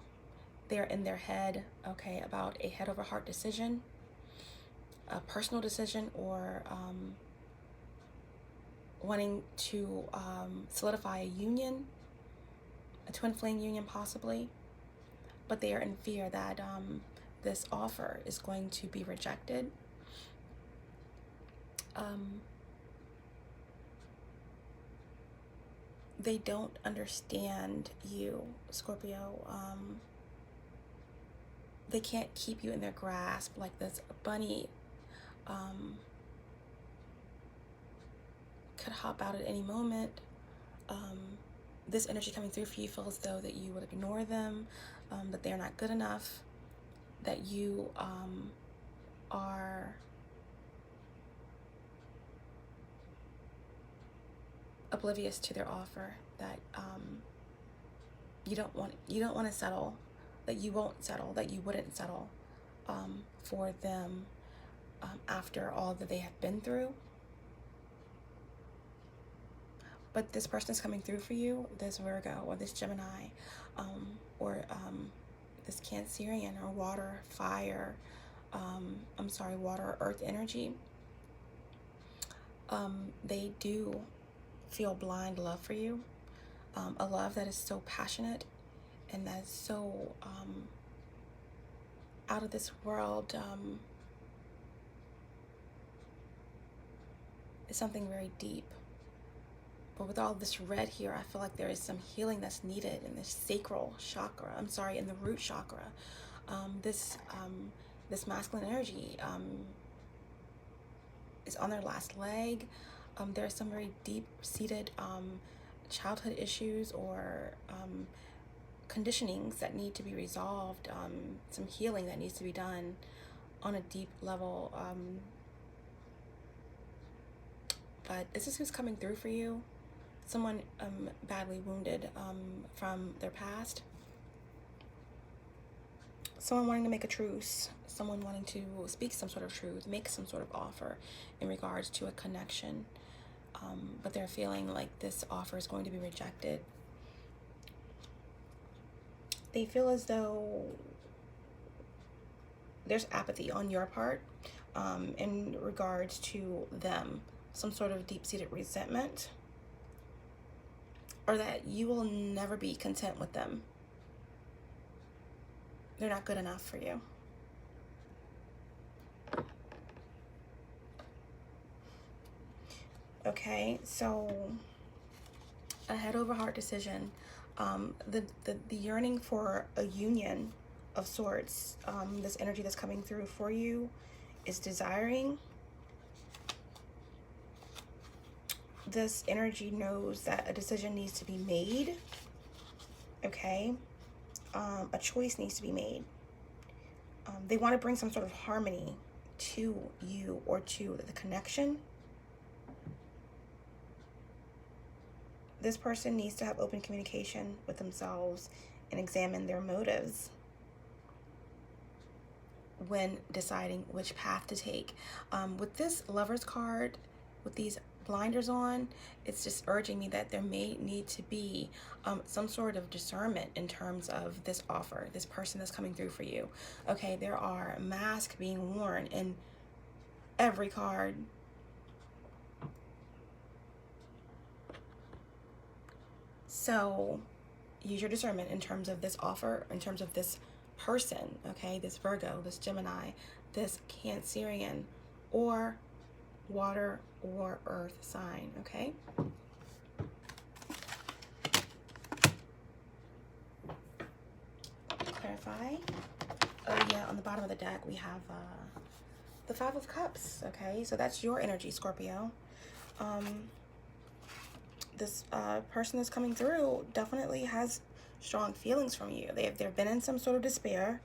They're in their head, okay, about a head over heart decision, a personal decision, or wanting to solidify a union, a twin flame union possibly. But they are in fear that this offer is going to be rejected. They don't understand you, Scorpio. They can't keep you in their grasp like this bunny could hop out at any moment. This energy coming through for you feels as though that you would ignore them, that they're not good enough, that you are oblivious to their offer, that you don't want to settle, that you won't settle, that you wouldn't settle for them after all that they have been through. But this person is coming through for you, this Virgo or this Gemini, or this Cancerian or water, fire, water or earth energy. They do feel blind love for you, a love that is so passionate and that's so out of this world. It's something very deep. But with all this red here, I feel like there is some healing that's needed in this sacral chakra. In the root chakra. This masculine energy is on their last leg. There are some very deep-seated childhood issues or conditionings that need to be resolved. Some healing that needs to be done on a deep level. But this is who's coming through for you. Someone badly wounded from their past. Someone wanting to make a truce. Someone wanting to speak some sort of truth, make some sort of offer in regards to a connection. But they're feeling like this offer is going to be rejected. They feel as though there's apathy on your part in regards to them. Some sort of deep-seated resentment. Or that you will never be content with them. They're not good enough for you. Okay, so a head over heart decision. The yearning for a union of sorts. This energy that's coming through for you is desiring. This energy knows that a decision needs to be made, okay? A choice needs to be made. They want to bring some sort of harmony to you or to the connection. This person needs to have open communication with themselves and examine their motives when deciding which path to take. With this Lover's card, with these blinders on, it's just urging me that there may need to be some sort of discernment in terms of this offer, this person that's coming through for you. Okay, there are masks being worn in every card. So use your discernment in terms of this offer, in terms of this person, okay, this Virgo, this Gemini, this Cancerian, or water or earth sign, okay? Clarify. Oh yeah, on the bottom of the deck we have the Five of Cups, okay? So that's your energy, Scorpio. this person that's coming through definitely has strong feelings from you. They've been in some sort of despair.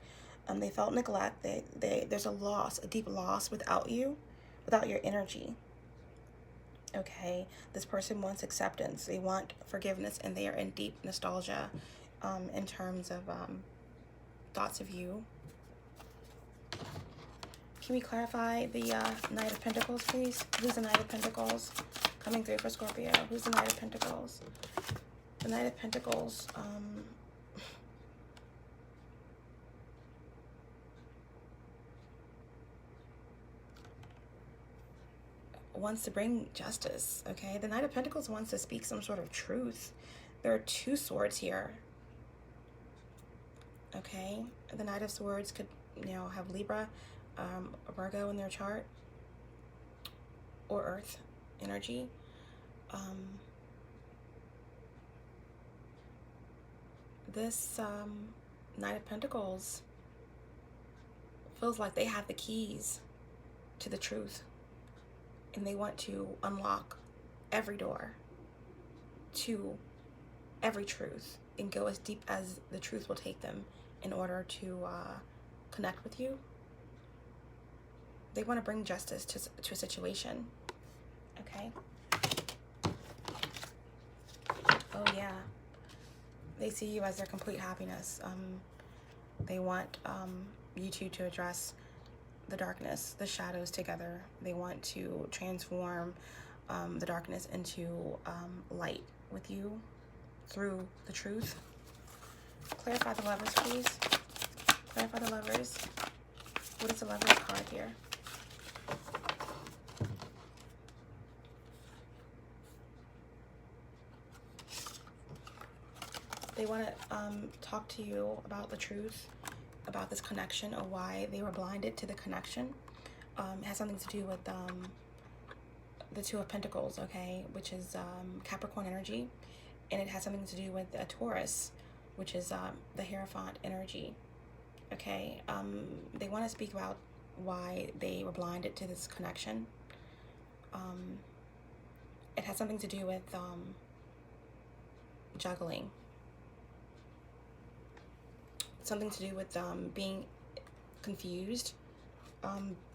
They felt neglect. There's a loss, a deep loss without you, without your energy. Okay, this person wants acceptance. They want forgiveness, and they are in deep nostalgia in terms of thoughts of you. Can we clarify the Knight of Pentacles, please? Who's the Knight of Pentacles coming through for Scorpio? Who's the Knight of Pentacles? The Knight of Pentacles wants to bring justice, okay? The Knight of Pentacles wants to speak some sort of truth. There are two swords here, okay? The Knight of Swords could, you know, have Libra, Virgo in their chart, or Earth energy. This Knight of Pentacles feels like they have the keys to the truth, and they want to unlock every door to every truth and go as deep as the truth will take them in order to connect with you. They want to bring justice to a situation, okay? Oh yeah, they see you as their complete happiness. They want you two to address the darkness, the shadows together. They want to transform the darkness into light with you through the truth. Clarify the Lovers, please. Clarify the Lovers. What is the Lovers card here? They want to talk to you about the truth, about this connection, or why they were blinded to the connection. It has something to do with the Two of Pentacles, okay, which is Capricorn energy, and it has something to do with a Taurus, which is the Hierophant energy, okay. They want to speak about why they were blinded to this connection. It has something to do with juggling. Something to do with being confused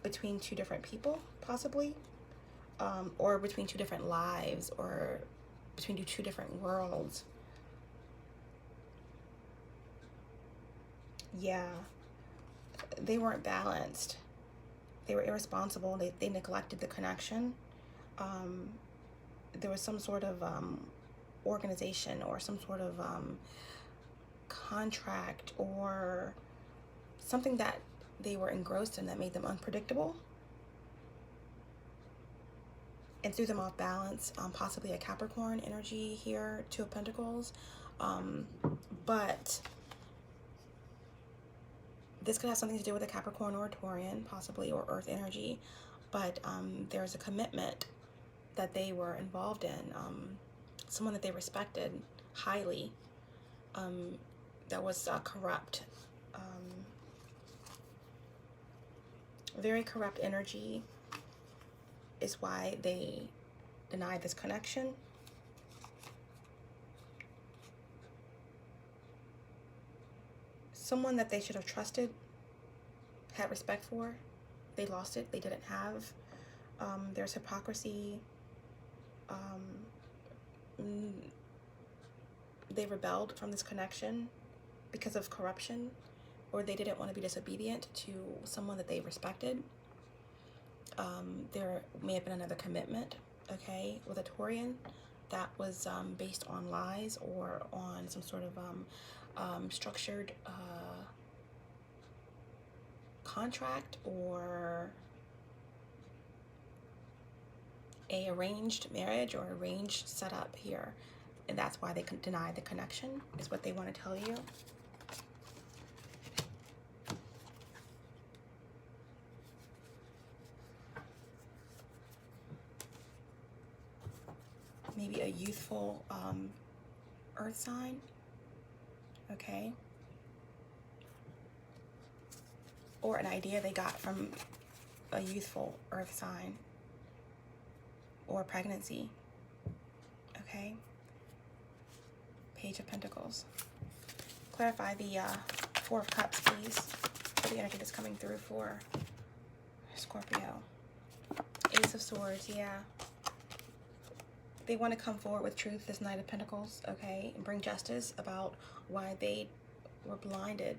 between two different people, possibly, or between two different lives, or between two different worlds. Yeah, they weren't balanced. They were irresponsible. They neglected the connection. There was some sort of organization or some sort of contract or something that they were engrossed in that made them unpredictable and threw them off balance. Possibly a Capricorn energy here, Two of Pentacles. But this could have something to do with a Capricorn or a Taurian, possibly, or Earth energy. But there's a commitment that they were involved in, someone that they respected highly, that was corrupt. Very corrupt energy is why they denied this connection. Someone that they should have trusted, had respect for, they lost it, they didn't have. There's hypocrisy. They rebelled from this connection because of corruption, or they didn't want to be disobedient to someone that they respected. There may have been another commitment, okay, with a Taurian that was based on lies or on some sort of structured contract or a arranged marriage or arranged setup here. And that's why they deny the connection, is what they want to tell you. Maybe a youthful earth sign, okay? Or an idea they got from a youthful earth sign or pregnancy, okay? Page of Pentacles. Clarify the Four of Cups, please, for the energy that's coming through for Scorpio. Ace of Swords, yeah. They want to come forward with truth, this Knight of Pentacles, okay, and bring justice about why they were blinded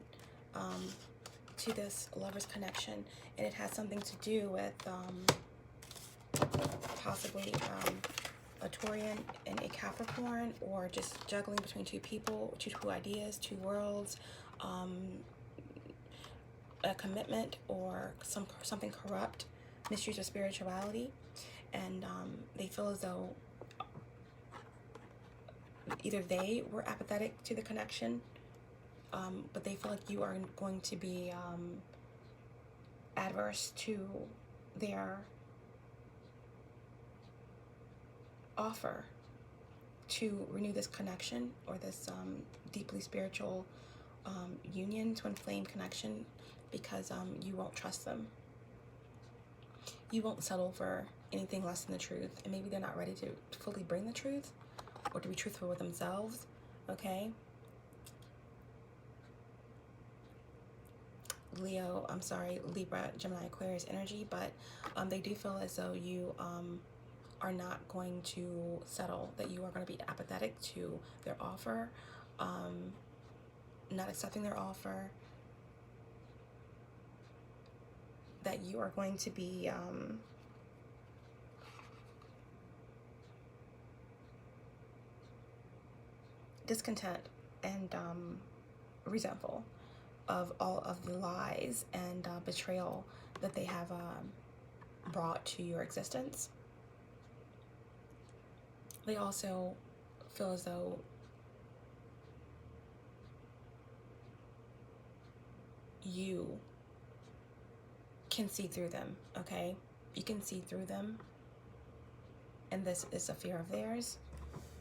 to this lover's connection. And it has something to do with possibly a Taurian and a Capricorn, or just juggling between two people, two ideas, two worlds, a commitment, or something corrupt, misuse of spirituality. And they feel as though either they were apathetic to the connection, but they feel like you are going to be adverse to their offer to renew this connection, or this deeply spiritual union, twin flame connection, because you won't trust them. You won't settle for anything less than the truth, and maybe they're not ready to fully bring the truth or to be truthful with themselves, okay? Leo, I'm sorry, Libra, Gemini, Aquarius energy, but they do feel as though you are not going to settle, that you are going to be apathetic to their offer, not accepting their offer, that you are going to be discontent and resentful of all of the lies and betrayal that they have brought to your existence. They also feel as though you can see through them, okay? You can see through them, and this is a fear of theirs,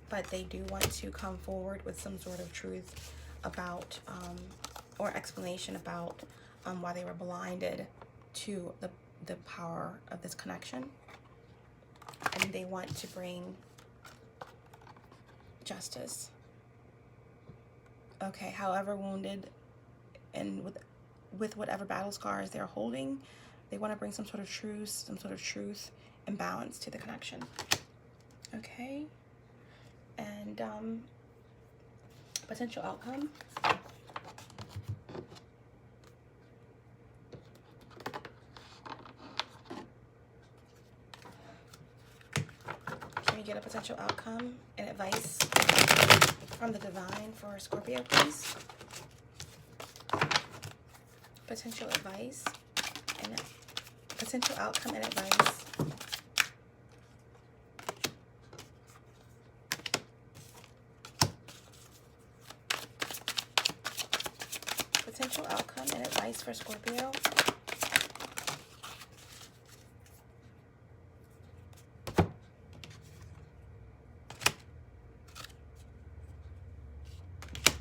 but they do want to come forward with some sort of truth about, or explanation about why they were blinded to the power of this connection, and they want to bring justice. Okay, however wounded and with whatever battle scars they're holding, they want to bring some sort of truce, some sort of truth and balance to the connection. Okay, and potential outcome. Can we get a potential outcome and advice from the divine for Scorpio, please? Potential advice and potential outcome and advice. Potential outcome and advice for Scorpio.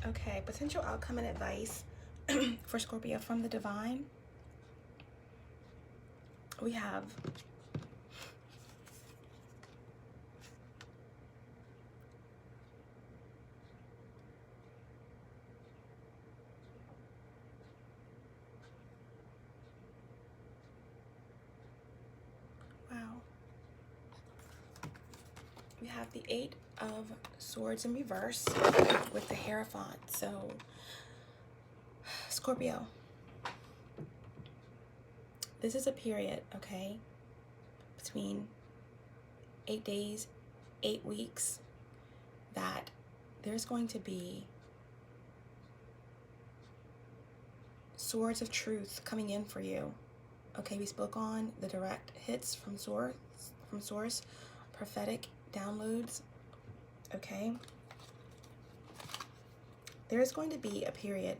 Okay, potential outcome and advice for Scorpio from the divine. We have we have the Eight of Swords in reverse with the Hierophant. So Scorpio, this is a period, okay, between 8 days, 8 weeks, that there's going to be swords of truth coming in for you. Okay, we spoke on the direct hits from source, prophetic downloads. Okay, there's going to be a period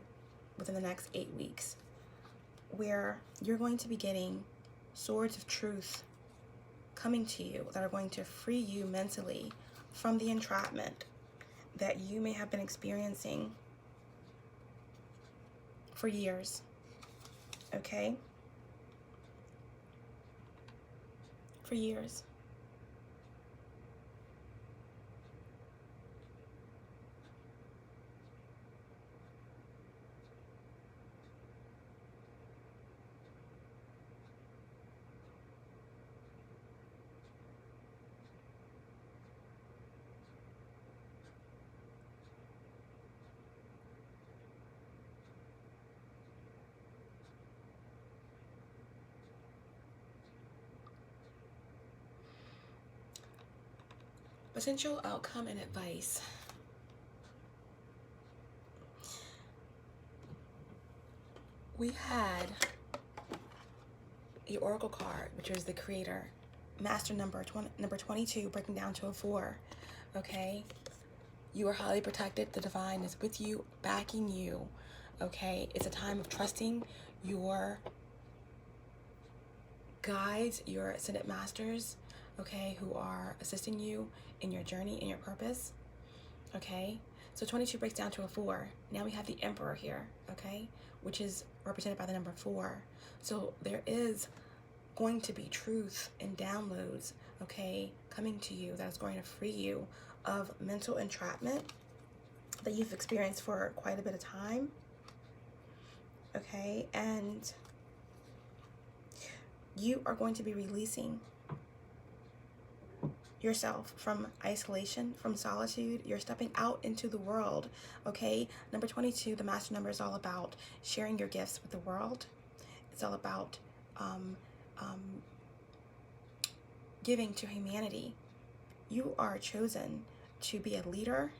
within the next 8 weeks where you're going to be getting swords of truth coming to you that are going to free you mentally from the entrapment that you may have been experiencing for years. Okay? For years. Potential outcome and advice. We had the Oracle card, which is the Creator, Master number 22, breaking down to a 4. Okay, you are highly protected. The divine is with you, backing you. Okay, it's a time of trusting your guides, your ascended masters, okay, who are assisting you in your journey, in your purpose. Okay, so 22 breaks down to a 4. Now we have the Emperor here, okay, which is represented by the number 4. So there is going to be truth and downloads, okay, coming to you that is going to free you of mental entrapment that you've experienced for quite a bit of time. Okay, and you are going to be releasing yourself from isolation, from solitude. You're stepping out into the world, okay? Number 22, the master number, is all about sharing your gifts with the world. It's all about giving to humanity. You are chosen to be a leader.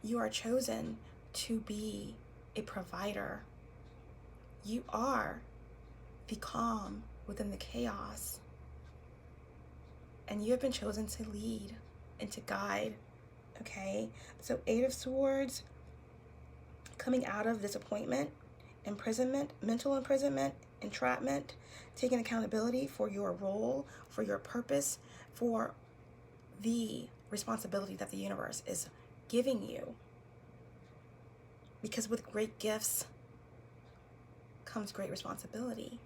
You are chosen to be a provider. You are the calm within the chaos. And you have been chosen to lead and to guide, okay? So 8 of Swords, coming out of disappointment, imprisonment, mental imprisonment, entrapment, taking accountability for your role, for your purpose, for the responsibility that the universe is giving you. Because with great gifts comes great responsibility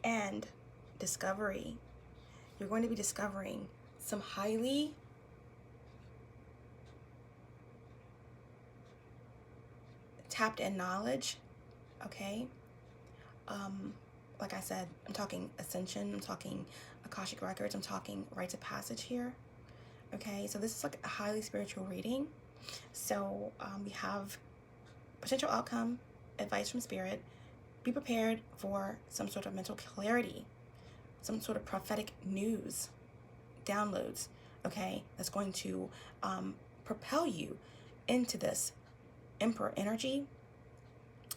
and discovery. You're going to be discovering some highly tapped in knowledge, okay? Like I said, I'm talking ascension, I'm talking Akashic records, I'm talking rites of passage here, okay? So this is like a highly spiritual reading. So we have potential outcome, advice from spirit. Be prepared for some sort of mental clarity, some sort of prophetic news, downloads, okay, that's going to propel you into this Emperor energy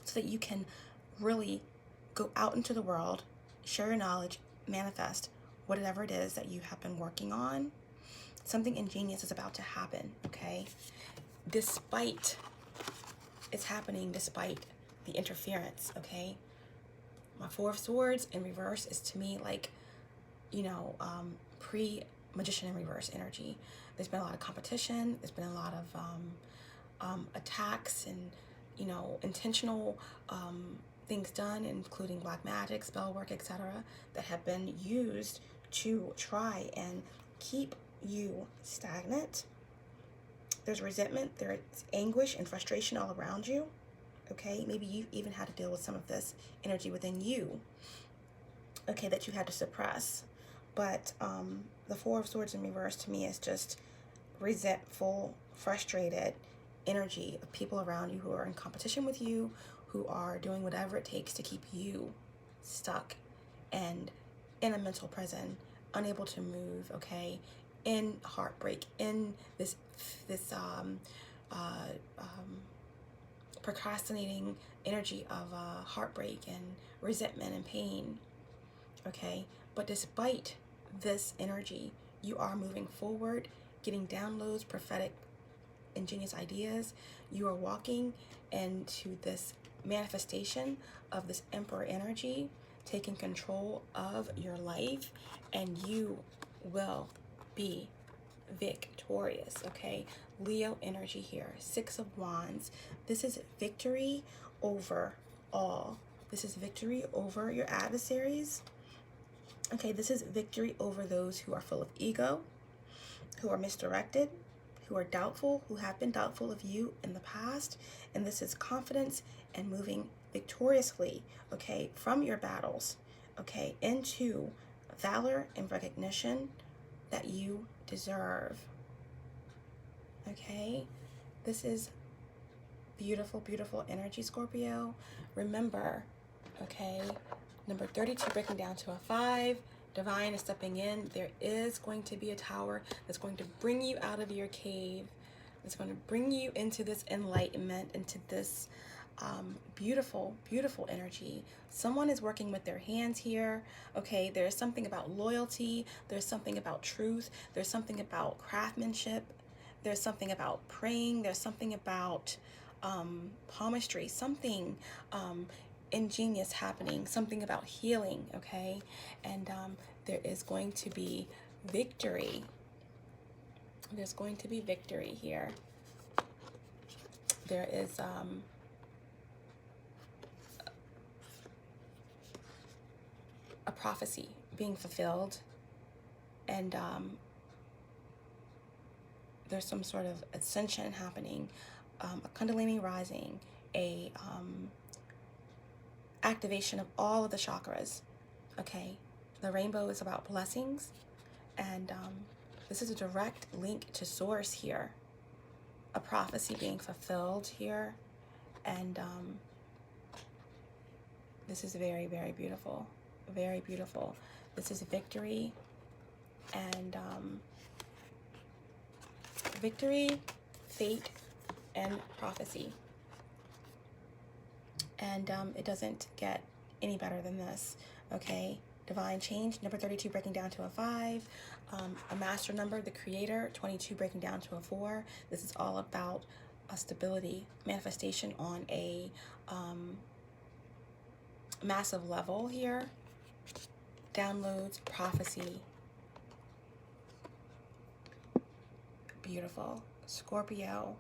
so that you can really go out into the world, share your knowledge, manifest whatever it is that you have been working on. Something ingenious is about to happen, okay? Despite it's happening, despite the interference, okay? My 4 of Swords in reverse is to me like, you know, pre-Magician in reverse energy. There's been a lot of competition. There's been a lot of attacks and, you know, intentional things done, including black magic, spell work, etc., that have been used to try and keep you stagnant. There's resentment, there's anguish and frustration all around you. Okay, maybe you even had to deal with some of this energy within you, okay, that you had to suppress. But the 4 of Swords in reverse to me is just resentful, frustrated energy of people around you who are in competition with you, who are doing whatever it takes to keep you stuck and in a mental prison, unable to move, okay, in heartbreak, in this procrastinating energy of heartbreak and resentment and pain, okay? But despite this energy, you are moving forward, getting downloads, prophetic, ingenious ideas. You are walking into this manifestation of this Emperor energy, taking control of your life, and you will be victorious, okay? Leo energy here, 6 of Wands. This is victory over all. This is victory over your adversaries. Okay, this is victory over those who are full of ego, who are misdirected, who are doubtful, who have been doubtful of you in the past. And this is confidence and moving victoriously, okay, from your battles, okay, into valor and recognition that you deserve. Okay, this is beautiful, beautiful energy, Scorpio. Remember, okay, number 32 breaking down to a 5. Divine is stepping in. There is going to be a tower that's going to bring you out of your cave. It's going to bring you into this enlightenment, into this beautiful, beautiful energy. Someone is working with their hands here. Okay, there's something about loyalty. There's something about truth. There's something about craftsmanship. There's something about praying. There's something about palmistry. Something ingenious happening. Something about healing. Okay, and there is going to be victory. There's going to be victory here. There is a prophecy being fulfilled, and there's some sort of ascension happening, a kundalini rising, a activation of all of the chakras. Okay, the rainbow is about blessings, and this is a direct link to source here. A prophecy being fulfilled here, and this is very, very beautiful. Very beautiful. This is victory, and victory, fate, and prophecy. And it doesn't get any better than this. Okay, divine change, number 32 breaking down to a 5, a master number, the creator, 22 breaking down to a 4. This is all about a stability, manifestation on a massive level here. Downloads, prophecy. Beautiful. Scorpio,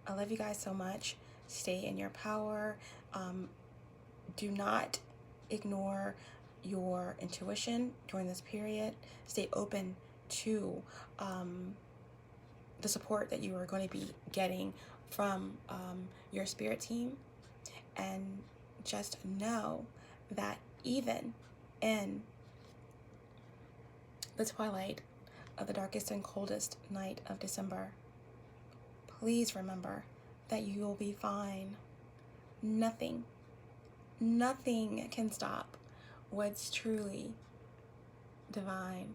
I love you guys so much. Stay in your power. Do not ignore your intuition during this period. Stay open to the support that you are going to be getting from your spirit team. And just know that even in the twilight of the darkest and coldest night of December, please remember that you will be fine. Nothing can stop what's truly divine.